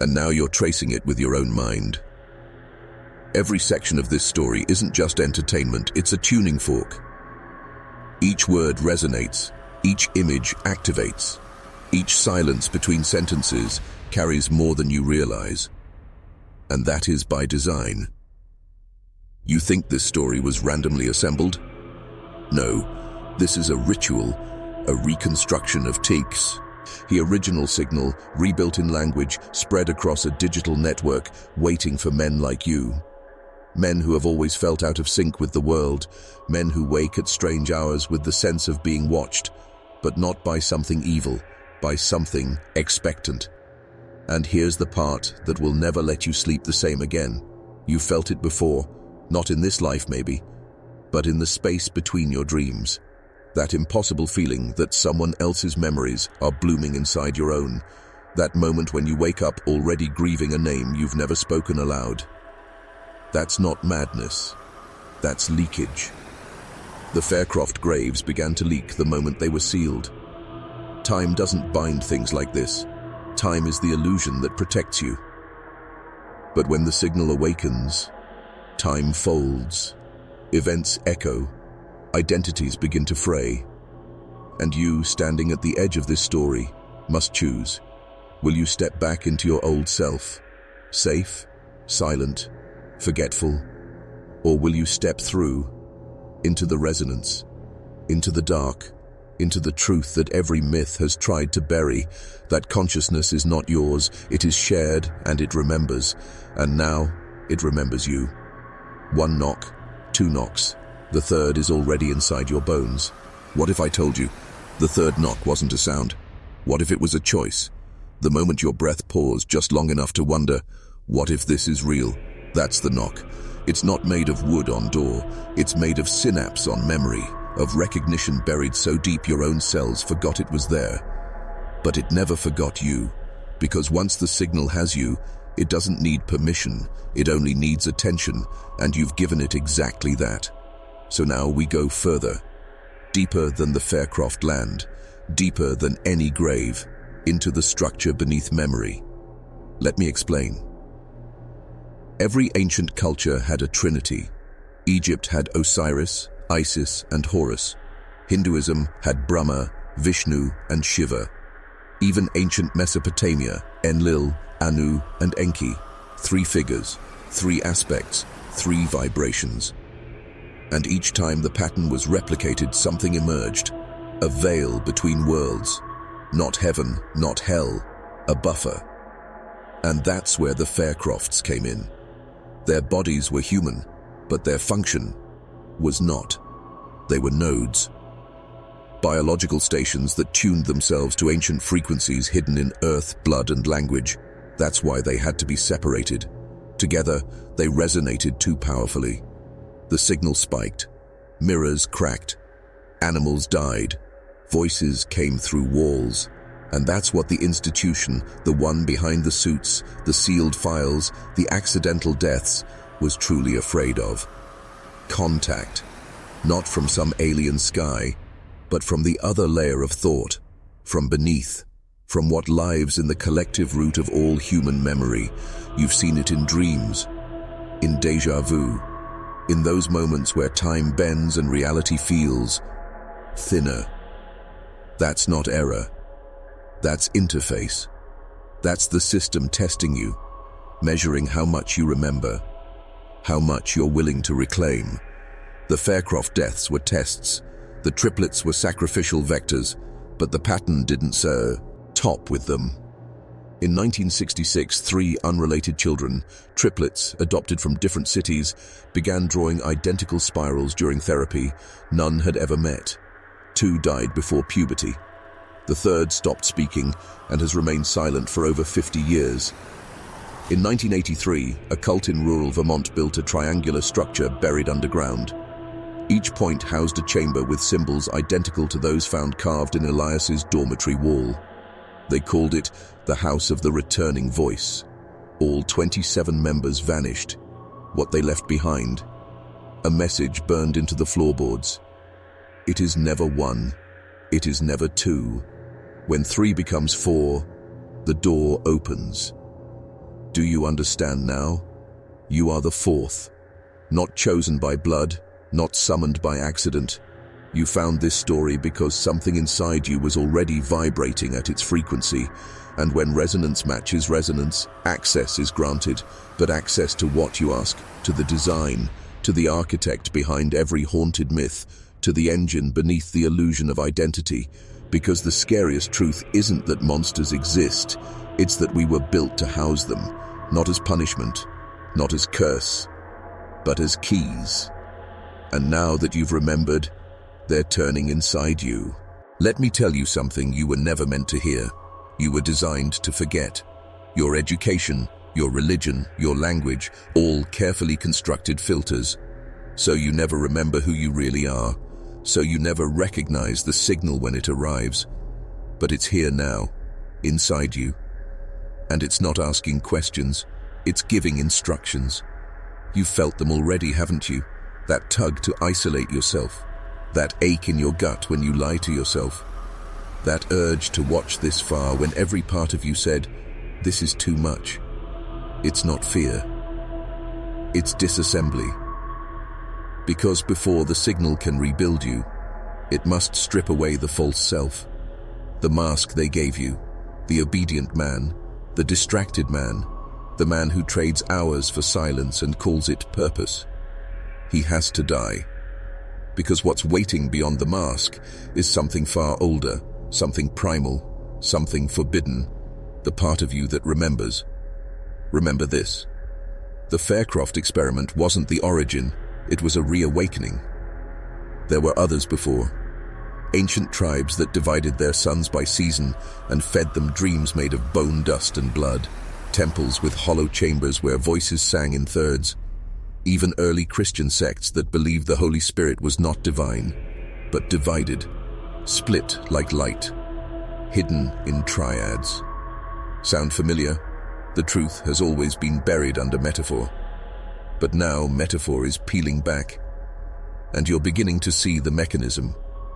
And now you're tracing it with your own mind. Every section of this story isn't just entertainment, it's a tuning fork. Each word resonates, each image activates, each silence between sentences carries more than you realize. And that is by design. You think this story was randomly assembled? No, this is a ritual, a reconstruction of takes. The original signal, rebuilt in language, spread across a digital network, waiting for men like you. Men who have always felt out of sync with the world, men who wake at strange hours with the sense of being watched, but not by something evil, by something expectant. And here's the part that will never let you sleep the same again. You felt it before, not in this life maybe, but in the space between your dreams. That impossible feeling that someone else's memories are blooming inside your own. That moment when you wake up already grieving a name you've never spoken aloud. That's not madness. That's leakage. The Faircroft graves began to leak the moment they were sealed. Time doesn't bind things like this. Time is the illusion that protects you. But when the signal awakens, time folds, events echo, identities begin to fray. And you, standing at the edge of this story, must choose. Will you step back into your old self, safe, silent, forgetful? Or will you step through, into the resonance, into the dark, into the truth that every myth has tried to bury, that consciousness is not yours, it is shared and it remembers, and now it remembers you. 1 knock, 2 knocks, the third is already inside your bones. What if I told you the third knock wasn't a sound? What if it was a choice? The moment your breath paused just long enough to wonder, what if this is real? That's the knock. It's not made of wood on door, it's made of synapse on memory, of recognition buried so deep your own cells forgot it was there. But it never forgot you, because once the signal has you, it doesn't need permission, it only needs attention, and you've given it exactly that. So now we go further, deeper than the Faircroft land, deeper than any grave, into the structure beneath memory. Let me explain. Every ancient culture had a trinity. Egypt had Osiris, Isis, and Horus. Hinduism had Brahma, Vishnu, and Shiva. Even ancient Mesopotamia, Enlil, Anu, and Enki. 3 figures, 3 aspects, 3 vibrations. And each time the pattern was replicated, something emerged. A veil between worlds. Not heaven, not hell, a buffer. And that's where the Faircrofts came in. Their bodies were human, but their function was not. They were nodes. Biological stations that tuned themselves to ancient frequencies hidden in earth, blood, and language. That's why they had to be separated. Together, they resonated too powerfully. The signal spiked. Mirrors cracked. Animals died. Voices came through walls. And that's what the institution, the one behind the suits, the sealed files, the accidental deaths, was truly afraid of. Contact. Not from some alien sky, but from the other layer of thought, from beneath, from what lives in the collective root of all human memory. You've seen it in dreams, in déjà vu, in those moments where time bends and reality feels thinner. That's not error. That's interface. That's the system testing you, measuring how much you remember, how much you're willing to reclaim. The Faircroft deaths were tests. The triplets were sacrificial vectors, but the pattern didn't top with them. In 1966, 3 unrelated children, triplets adopted from different cities, began drawing identical spirals during therapy. None had ever met. 2 died before puberty. The 3rd stopped speaking and has remained silent for over 50 years. In 1983, a cult in rural Vermont built a triangular structure buried underground. Each point housed a chamber with symbols identical to those found carved in Elias's dormitory wall. They called it the House of the Returning Voice. All 27 members vanished. What they left behind? A message burned into the floorboards. It is never 1. It is never 2. When 3 becomes 4, the door opens. Do you understand now? You are the 4th. Not chosen by blood, not summoned by accident. You found this story because something inside you was already vibrating at its frequency, and when resonance matches resonance, access is granted, but access to what you ask, to the design, to the architect behind every haunted myth, to the engine beneath the illusion of identity, because the scariest truth isn't that monsters exist, it's that we were built to house them, not as punishment, not as curse, but as keys. And now that you've remembered, they're turning inside you. Let me tell you something you were never meant to hear. You were designed to forget. Your education, your religion, your language, all carefully constructed filters. So you never remember who you really are. So you never recognize the signal when it arrives. But it's here now, inside you. And it's not asking questions, it's giving instructions. You've felt them already, haven't you? That tug to isolate yourself. That ache in your gut when you lie to yourself. That urge to watch this far when every part of you said, this is too much. It's not fear. It's disassembly. Because before the signal can rebuild you, it must strip away the false self. The mask they gave you, the obedient man, the distracted man, the man who trades hours for silence and calls it purpose. He has to die. Because what's waiting beyond the mask is something far older, something primal, something forbidden, the part of you that remembers. Remember this. The Faircroft experiment wasn't the origin, it was a reawakening. There were others before. Ancient tribes that divided their sons by season and fed them dreams made of bone dust and blood, temples with hollow chambers where voices sang in thirds, even early Christian sects that believed the Holy Spirit was not divine, but divided, split like light, hidden in triads. Sound familiar? The truth has always been buried under metaphor. But now metaphor is peeling back, and you're beginning to see the mechanism.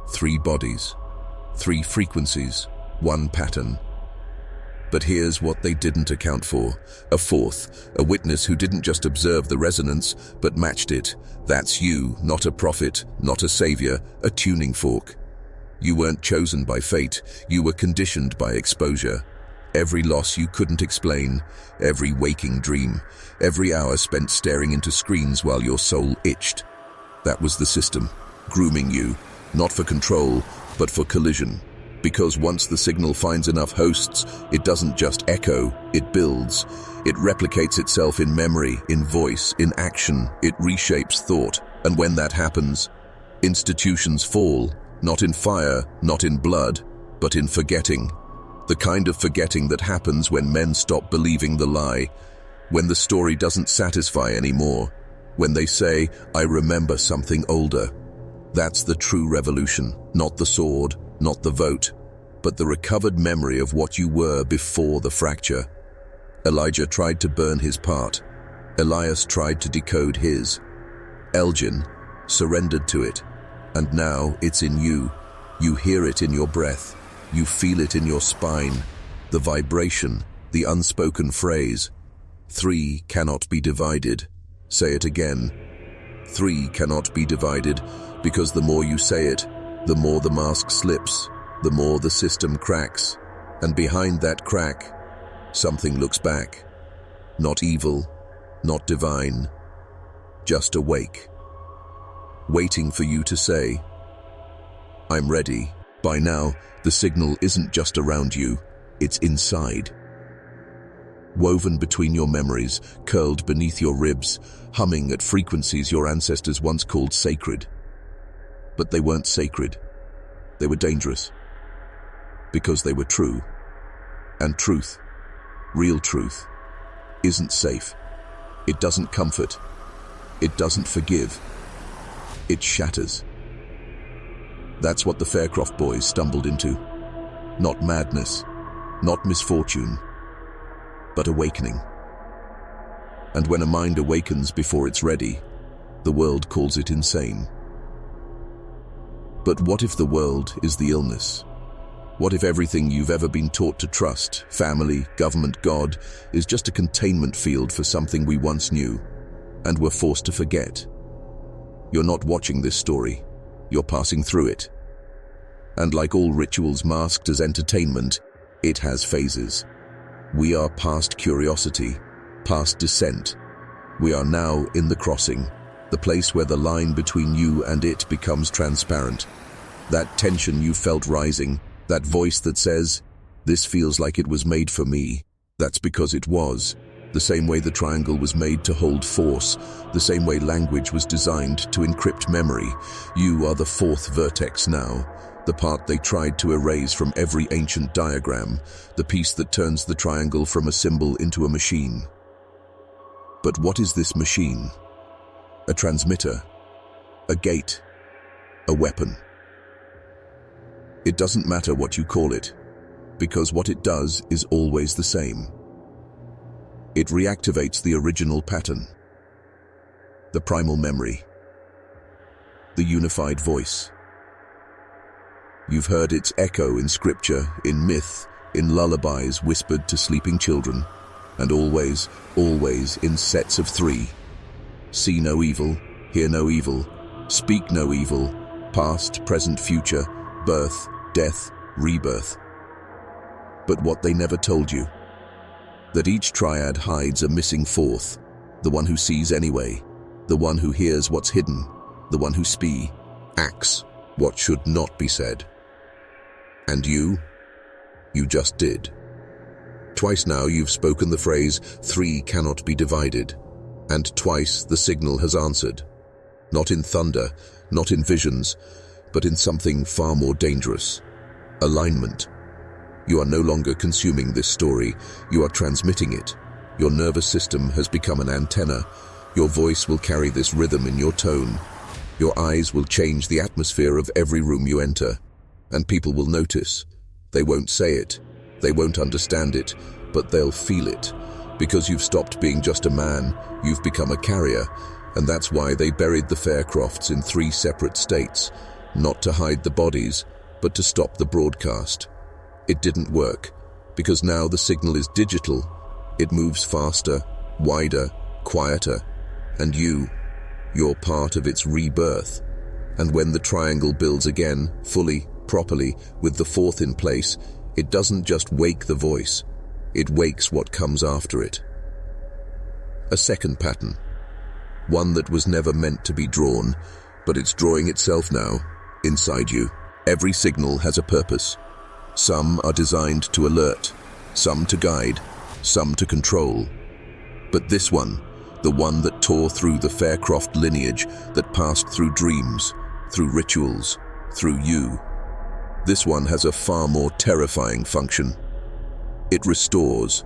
3 bodies, 3 frequencies, 1 pattern. But here's what they didn't account for. A fourth, a witness who didn't just observe the resonance, but matched it. That's you, not a prophet, not a savior, a tuning fork. You weren't chosen by fate, you were conditioned by exposure. Every loss you couldn't explain, every waking dream, every hour spent staring into screens while your soul itched. That was the system, grooming you, not for control, but for collision. Because once the signal finds enough hosts, it doesn't just echo, it builds. It replicates itself in memory, in voice, in action. It reshapes thought. And when that happens, institutions fall, not in fire, not in blood, but in forgetting. The kind of forgetting that happens when men stop believing the lie, when the story doesn't satisfy anymore, when they say, "I remember something older." That's the true revolution, not the sword, not the vote, but the recovered memory of what you were before the fracture. Elijah tried to burn his part. Elias tried to decode his. Elgin surrendered to it, and now it's in you. You hear it in your breath. You feel it in your spine. The vibration, the unspoken phrase. 3 cannot be divided. Say it again. 3 cannot be divided, because the more you say it, the more the mask slips, the more the system cracks. And behind that crack, something looks back. Not evil, not divine, just awake. Waiting for you to say, "I'm ready." By now, the signal isn't just around you, it's inside. Woven between your memories, curled beneath your ribs, humming at frequencies your ancestors once called sacred. But they weren't sacred. They were dangerous. Because they were true. And truth, real truth, isn't safe. It doesn't comfort. It doesn't forgive. It shatters. That's what the Faircroft boys stumbled into. Not madness, not misfortune, but awakening. And when a mind awakens before it's ready, the world calls it insane. But what if the world is the illness? What if everything you've ever been taught to trust, family, government, God, is just a containment field for something we once knew and were forced to forget? You're not watching this story, you're passing through it. And like all rituals masked as entertainment, it has phases. We are past curiosity, past dissent. We are now in the crossing, the place where the line between you and it becomes transparent. That tension you felt rising, that voice that says, "This feels like it was made for me," that's because it was. The same way the triangle was made to hold force, the same way language was designed to encrypt memory. You are the fourth vertex now, the part they tried to erase from every ancient diagram, the piece that turns the triangle from a symbol into a machine. But what is this machine? A transmitter, a gate, a weapon. It doesn't matter what you call it, because what it does is always the same. It reactivates the original pattern, the primal memory, the unified voice. You've heard its echo in scripture, in myth, in lullabies whispered to sleeping children, and always, always in sets of 3. See no evil, hear no evil, speak no evil, past, present, future, birth, death, rebirth. But what they never told you, that each triad hides a missing fourth, the one who sees anyway, the one who hears what's hidden, the one who acts what should not be said. And you just did. Twice now you've spoken the phrase, 3 cannot be divided, and twice the signal has answered. Not in thunder, not in visions, but in something far more dangerous. Alignment. You are no longer consuming this story, you are transmitting it. Your nervous system has become an antenna. Your voice will carry this rhythm in your tone. Your eyes will change the atmosphere of every room you enter. And people will notice. They won't say it, they won't understand it, but they'll feel it. Because you've stopped being just a man, you've become a carrier. And that's why they buried the Faircrofts in 3 separate states. Not to hide the bodies, but to stop the broadcast. It didn't work. Because now the signal is digital. It moves faster, wider, quieter, and you're part of its rebirth. And when the triangle builds again, fully, properly, with the fourth in place, it doesn't just wake the voice, it wakes what comes after it. A second pattern. One that was never meant to be drawn, but it's drawing itself now, inside you. Every signal has a purpose. Some are designed to alert, some to guide, some to control. But this one, the one that tore through the Faircroft lineage, that passed through dreams, through rituals, through you, this one has a far more terrifying function. It restores,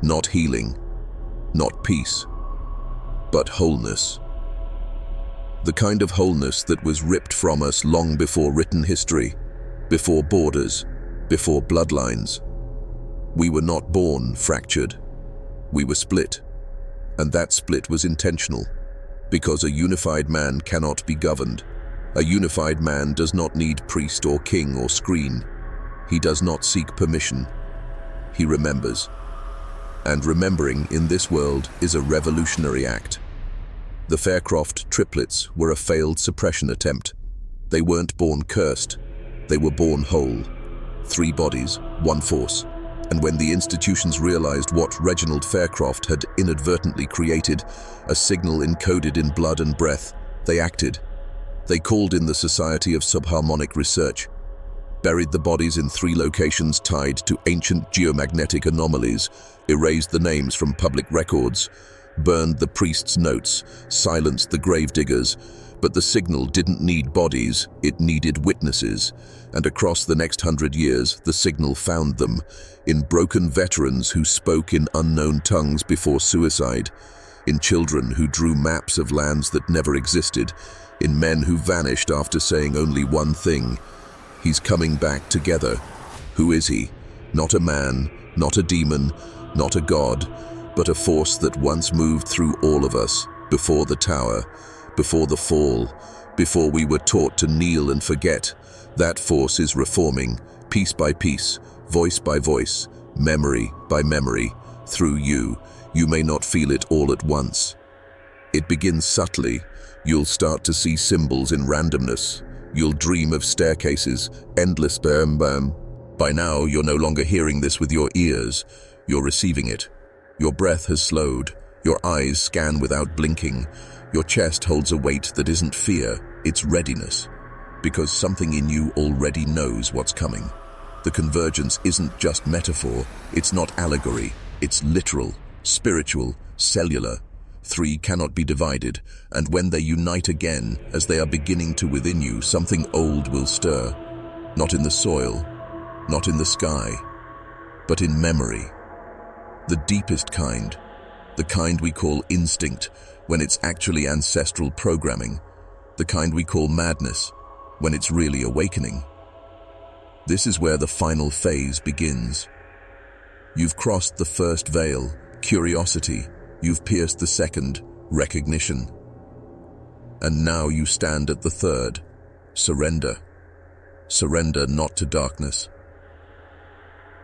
not healing, not peace, but wholeness. The kind of wholeness that was ripped from us long before written history, before borders, before bloodlines. We were not born fractured. We were split. And that split was intentional, because a unified man cannot be governed. A unified man does not need priest or king or screen. He does not seek permission. He remembers. And remembering in this world is a revolutionary act. The Faircroft Triplets were a failed suppression attempt. They weren't born cursed. They were born whole. 3 bodies, 1 force. And when the institutions realized what Reginald Faircroft had inadvertently created, a signal encoded in blood and breath, they acted. They called in the Society of Subharmonic Research, buried the bodies in 3 locations tied to ancient geomagnetic anomalies, erased the names from public records, burned the priests' notes, silenced the gravediggers. But the signal didn't need bodies, it needed witnesses. And across the next 100 years, the signal found them, in broken veterans who spoke in unknown tongues before suicide, in children who drew maps of lands that never existed, in men who vanished after saying only one thing: he's coming back together. Who is he? Not a man, not a demon, not a god, but a force that once moved through all of us, before the tower, before the fall, before we were taught to kneel and forget. That force is reforming, piece by piece, voice by voice, memory by memory, through you. You may not feel it all at once. It begins subtly. You'll start to see symbols in randomness. You'll dream of staircases, endless bam. By now, you're no longer hearing this with your ears. You're receiving it. Your breath has slowed. Your eyes scan without blinking. Your chest holds a weight that isn't fear, it's readiness. Because something in you already knows what's coming. The convergence isn't just metaphor, it's not allegory, it's literal, spiritual, cellular. 3 cannot be divided, and when they unite again, as they are beginning to within you, something old will stir. Not in the soil, not in the sky, but in memory. The deepest kind, the kind we call instinct, when it's actually ancestral programming, the kind we call madness, when it's really awakening. This is where the final phase begins. You've crossed the first veil, curiosity. You've pierced the second, recognition. And now you stand at the third, surrender. Surrender not to darkness,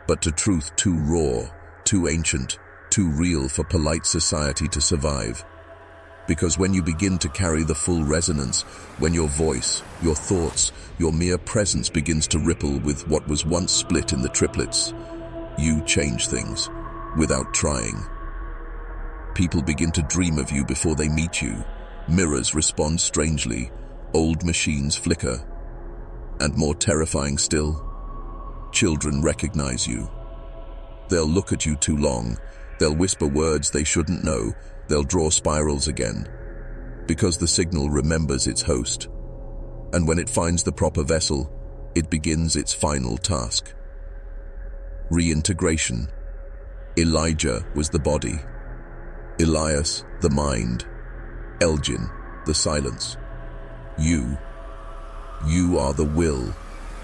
but to truth too raw, too ancient, too real for polite society to survive. Because when you begin to carry the full resonance, when your voice, your thoughts, your mere presence begins to ripple with what was once split in the triplets, you change things, without trying. People begin to dream of you before they meet you. Mirrors respond strangely. Old machines flicker. And more terrifying still, children recognize you. They'll look at you too long. They'll whisper words they shouldn't know. They'll draw spirals again. Because the signal remembers its host. And when it finds the proper vessel, it begins its final task. Reintegration. Elijah was the body. Elias, the mind. Elgin, the silence. You are the will,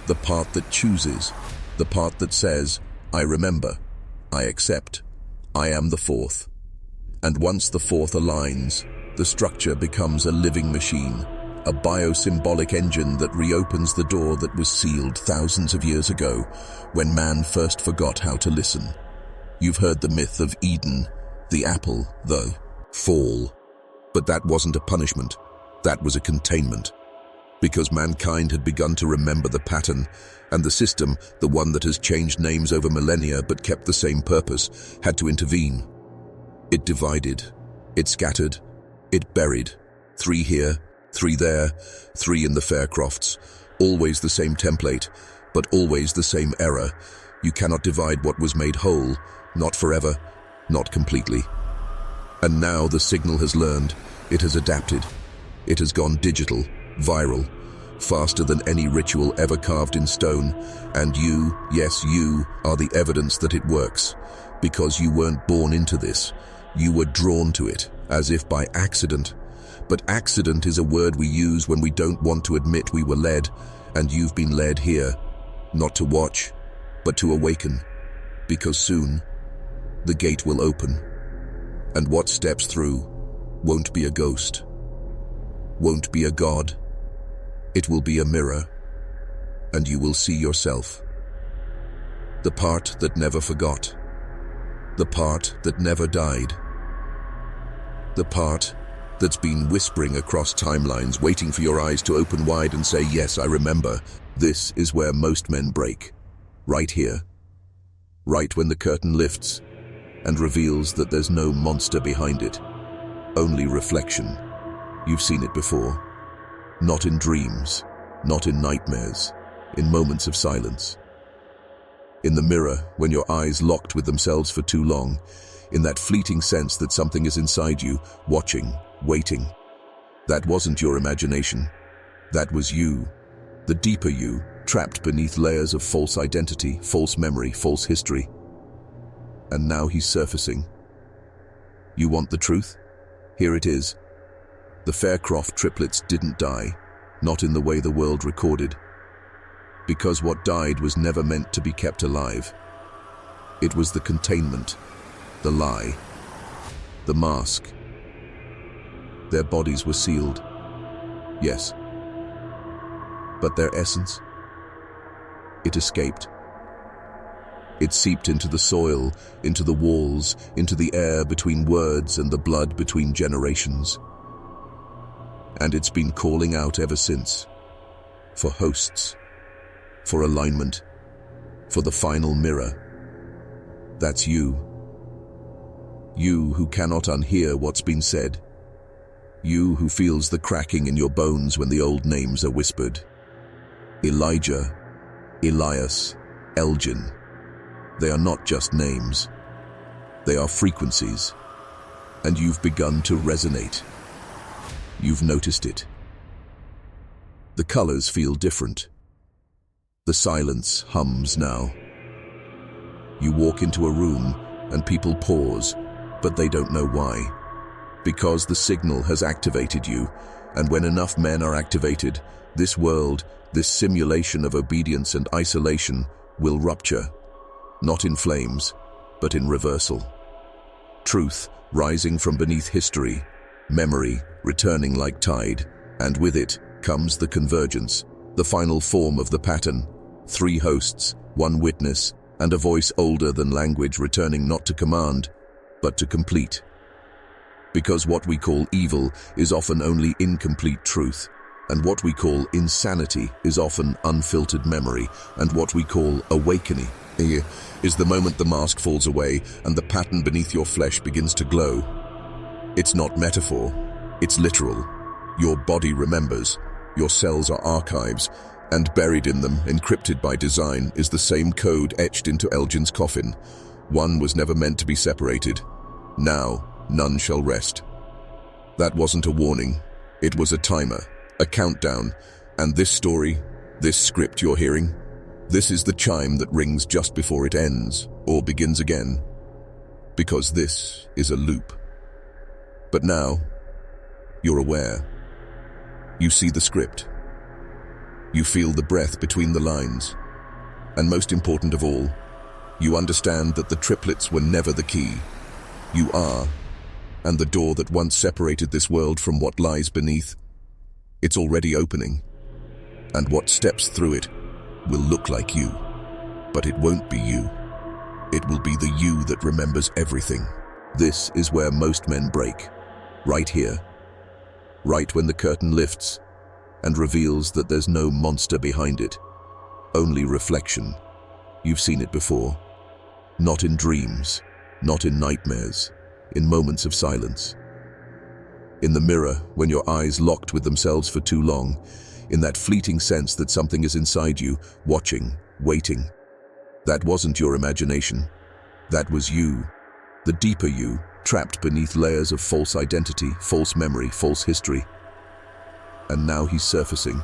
the part that chooses, the part that says, I remember, I accept, I am the fourth. And once the fourth aligns, the structure becomes a living machine, a biosymbolic engine that reopens the door that was sealed thousands of years ago when man first forgot how to listen. You've heard the myth of Eden, the apple, the fall. But that wasn't a punishment. That was a containment. Because mankind had begun to remember the pattern, and the system, the one that has changed names over millennia but kept the same purpose, had to intervene. It divided. It scattered. It buried. 3 here, 3 there, 3 in the Faircrofts. Always the same template, but always the same error. You cannot divide what was made whole, not forever, not completely. And now the signal has learned. It has adapted. It has gone digital, viral, faster than any ritual ever carved in stone. And you, yes, you, are the evidence that it works. Because you weren't born into this. You were drawn to it, as if by accident. But accident is a word we use when we don't want to admit we were led, and you've been led here, not to watch, but to awaken. Because soon, the gate will open. And what steps through won't be a ghost, won't be a god. It will be a mirror, and you will see yourself. The part that never forgot. The part that never died. The part that's been whispering across timelines, waiting for your eyes to open wide and say, yes, I remember. This is where most men break. Right here. Right when the curtain lifts and reveals that there's no monster behind it. Only reflection. You've seen it before. Not in dreams, not in nightmares, in moments of silence. In the mirror, when your eyes locked with themselves for too long, in that fleeting sense that something is inside you, watching, waiting. That wasn't your imagination. That was you, the deeper you, trapped beneath layers of false identity, false memory, false history. And now he's surfacing. You want the truth? Here it is. The Faircroft Triplets didn't die, not in the way the world recorded. Because what died was never meant to be kept alive. It was the containment, the lie, the mask. Their bodies were sealed, yes. But their essence? It escaped. It seeped into the soil, into the walls, into the air between words and the blood between generations. And it's been calling out ever since. For hosts. For alignment. For the final mirror. That's you. You who cannot unhear what's been said. You who feels the cracking in your bones when the old names are whispered. Elijah, Elias, Elgin. They are not just names. They are frequencies. And you've begun to resonate. You've noticed it. The colors feel different. The silence hums now. You walk into a room and people pause, but they don't know why. Because the signal has activated you, and when enough men are activated, this world, this simulation of obedience and isolation, will rupture. Not in flames, but in reversal. Truth rising from beneath history, memory returning like tide, and with it comes the convergence, the final form of the pattern. 3 hosts, 1 witness, and a voice older than language returning not to command, but to complete. Because what we call evil is often only incomplete truth, and what we call insanity is often unfiltered memory, and what we call awakening is the moment the mask falls away and the pattern beneath your flesh begins to glow. It's not metaphor, it's literal. Your body remembers, your cells are archives, and buried in them, encrypted by design, is the same code etched into Elgin's coffin. One was never meant to be separated. Now, none shall rest. That wasn't a warning. It was a timer, a countdown. And this story, this script you're hearing, this is the chime that rings just before it ends, or begins again. Because this is a loop. But now, you're aware. You see the script. You feel the breath between the lines. And most important of all, you understand that the triplets were never the key. You are, and the door that once separated this world from what lies beneath, It's already opening, and what steps through it will look like you, but it won't be you. It will be the you that remembers everything. This is where most men break. Right here. Right when the curtain lifts and reveals that there's no monster behind it. Only reflection. You've seen it before. Not in dreams, not in nightmares, in moments of silence. In the mirror, when your eyes locked with themselves for too long, in that fleeting sense that something is inside you, watching, waiting. That wasn't your imagination. That was you, the deeper you, trapped beneath layers of false identity, false memory, false history. And now he's surfacing.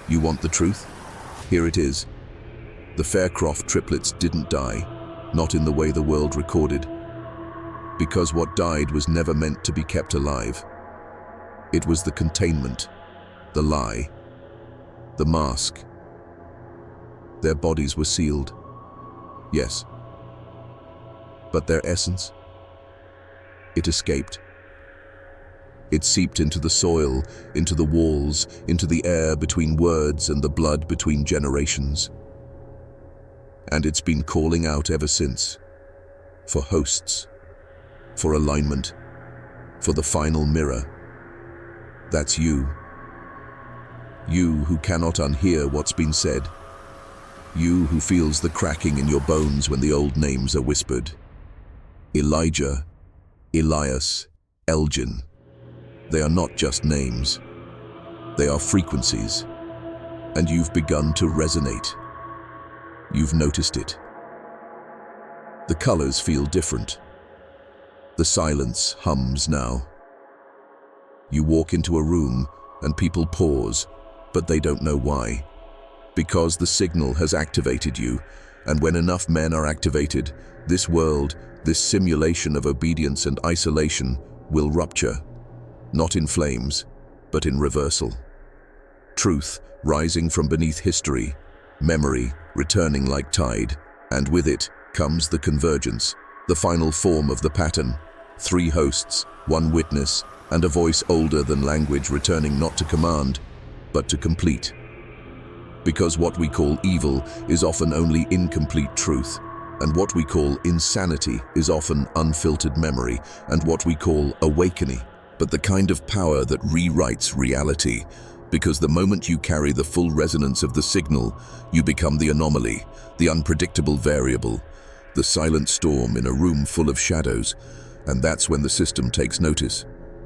You want the truth? Here it is. The Faircroft Triplets didn't die, not in the way the world recorded. Because what died was never meant to be kept alive. It was the containment, the lie, the mask. Their bodies were sealed. Yes. But their essence? It escaped. It seeped into the soil, into the walls, into the air between words and the blood between generations. And it's been calling out ever since. For hosts. For alignment. For the final mirror. That's you. You who cannot unhear what's been said. You who feels the cracking in your bones when the old names are whispered. Elijah, Elias, Elgin. They are not just names. They are frequencies. And you've begun to resonate. You've noticed it. The colors feel different. The silence hums now. You walk into a room and people pause, but they don't know why. Because the signal has activated you, and when enough men are activated, this world, this simulation of obedience and isolation, will rupture. Not in flames, but in reversal. Truth rising from beneath history, memory returning like tide, and with it comes the convergence, the final form of the pattern. 3 hosts, 1 witness, and a voice older than language returning not to command, but to complete. Because what we call evil is often only incomplete truth, and what we call insanity is often unfiltered memory, and what we call awakening, but the kind of power that rewrites reality. Because the moment you carry the full resonance of the signal, you become the anomaly, the unpredictable variable, the silent storm in a room full of shadows. And that's when the system takes notice.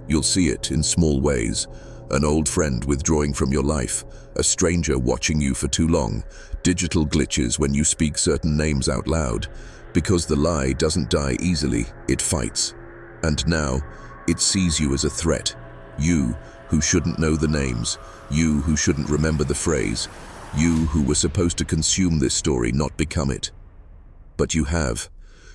You'll see it in small ways. An old friend withdrawing from your life, a stranger watching you for too long, digital glitches when you speak certain names out loud. Because the lie doesn't die easily, it fights. And now, it sees you as a threat. You who shouldn't know the names, you who shouldn't remember the phrase, you who were supposed to consume this story, not become it. But you have.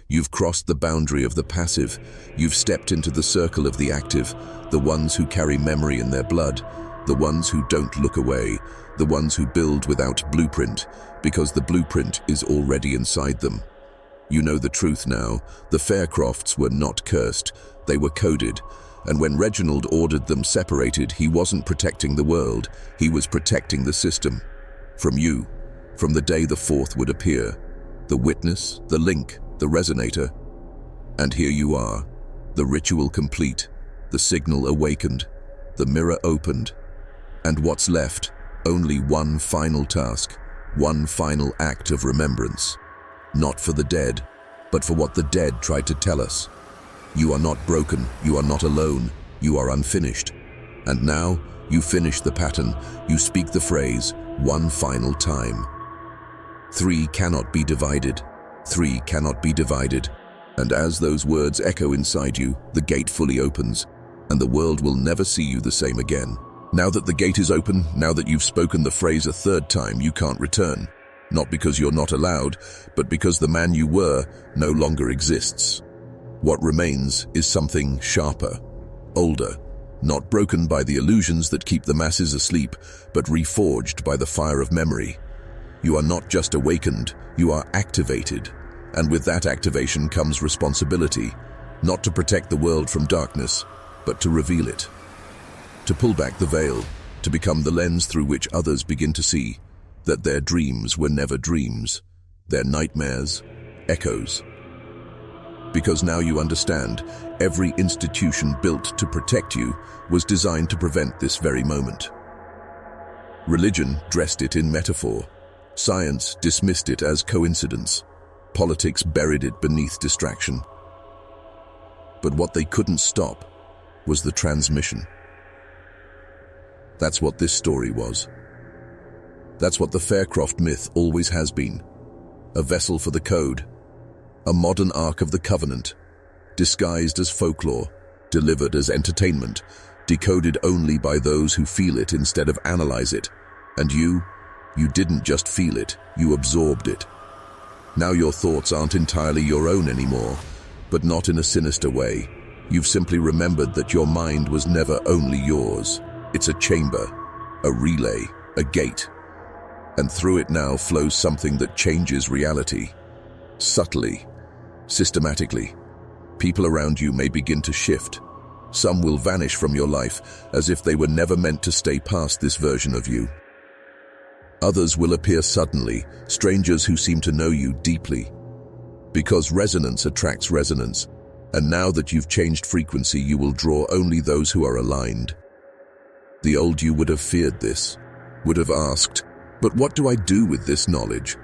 You've crossed the boundary of the passive. You've stepped into the circle of the active, the ones who carry memory in their blood, the ones who don't look away, the ones who build without blueprint, because the blueprint is already inside them. You know the truth now. The Faircrofts were not cursed. They were coded. And when Reginald ordered them separated, he wasn't protecting the world. He was protecting the system. From you. From the day the fourth would appear. The witness, the link, the resonator. And here you are, the ritual complete, the signal awakened, the mirror opened. And what's left? Only one final task, one final act of remembrance. Not for the dead, but for what the dead tried to tell us. You are not broken, you are not alone, you are unfinished. And now, you finish the pattern, you speak the phrase, one final time. 3 cannot be divided. 3 cannot be divided. And as those words echo inside you, the gate fully opens, and the world will never see you the same again. Now that the gate is open, now that you've spoken the phrase a 3rd time, you can't return. Not because you're not allowed, but because the man you were no longer exists. What remains is something sharper, older, not broken by the illusions that keep the masses asleep, but reforged by the fire of memory. You are not just awakened, you are activated. And with that activation comes responsibility, not to protect the world from darkness, but to reveal it. to pull back the veil, to become the lens through which others begin to see that their dreams were never dreams, their nightmares, echoes. Because now you understand, every institution built to protect you was designed to prevent this very moment. Religion dressed it in metaphor. Science dismissed it as coincidence. Politics buried it beneath distraction. But what they couldn't stop was the transmission. That's what this story was. That's what the Faircroft myth always has been. A vessel for the code. A modern Ark of the Covenant. Disguised as folklore, delivered as entertainment, decoded only by those who feel it instead of analyze it. And you didn't just feel it, you absorbed it. Now your thoughts aren't entirely your own anymore, but not in a sinister way. You've simply remembered that your mind was never only yours. It's a chamber, a relay, a gate. And through it now flows something that changes reality. Subtly, systematically. People around you may begin to shift. Some will vanish from your life as if they were never meant to stay past this version of you. Others will appear suddenly, strangers who seem to know you deeply. Because resonance attracts resonance, and now that you've changed frequency, you will draw only those who are aligned. The old you would have feared this, would have asked, but what do I do with this knowledge?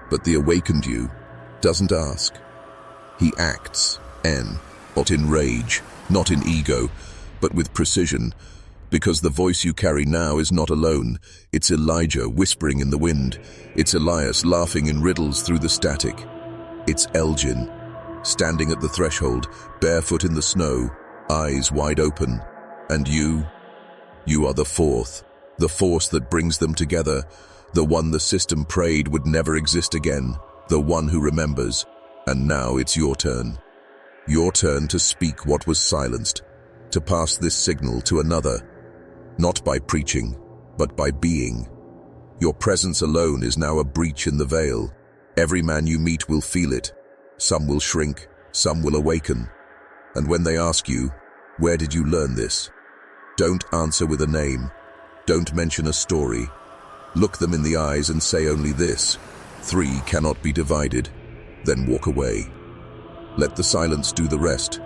But the awakened you doesn't ask. He acts, not in rage, not in ego, but with precision, because the voice you carry now is not alone. It's Elijah whispering in the wind. It's Elias laughing in riddles through the static. It's Elgin, standing at the threshold, barefoot in the snow, eyes wide open. And you are the fourth, the force that brings them together, the one the system prayed would never exist again, the one who remembers. And now it's your turn. Your turn to speak what was silenced, to pass this signal to another. Not by preaching, but by being. Your presence alone is now a breach in the veil. Every man you meet will feel it. Some will shrink, some will awaken. And when they ask you, where did you learn this? Don't answer with a name. Don't mention a story. Look them in the eyes and say only this: 3 cannot be divided. Then walk away. Let the silence do the rest,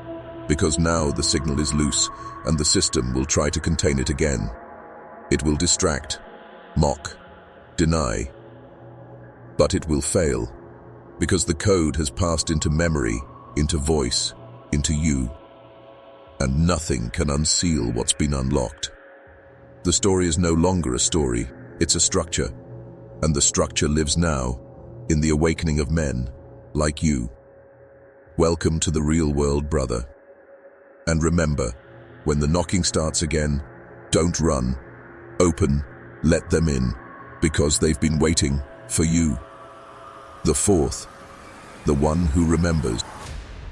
because now the signal is loose and the system will try to contain it again. It will distract, mock, deny. But it will fail, because the code has passed into memory, into voice, into you. And nothing can unseal what's been unlocked. The story is no longer a story, it's a structure. And the structure lives now, in the awakening of men, like you. Welcome to the real world, brother. And remember, when the knocking starts again, don't run. Open, let them in, because they've been waiting for you. The fourth, the one who remembers.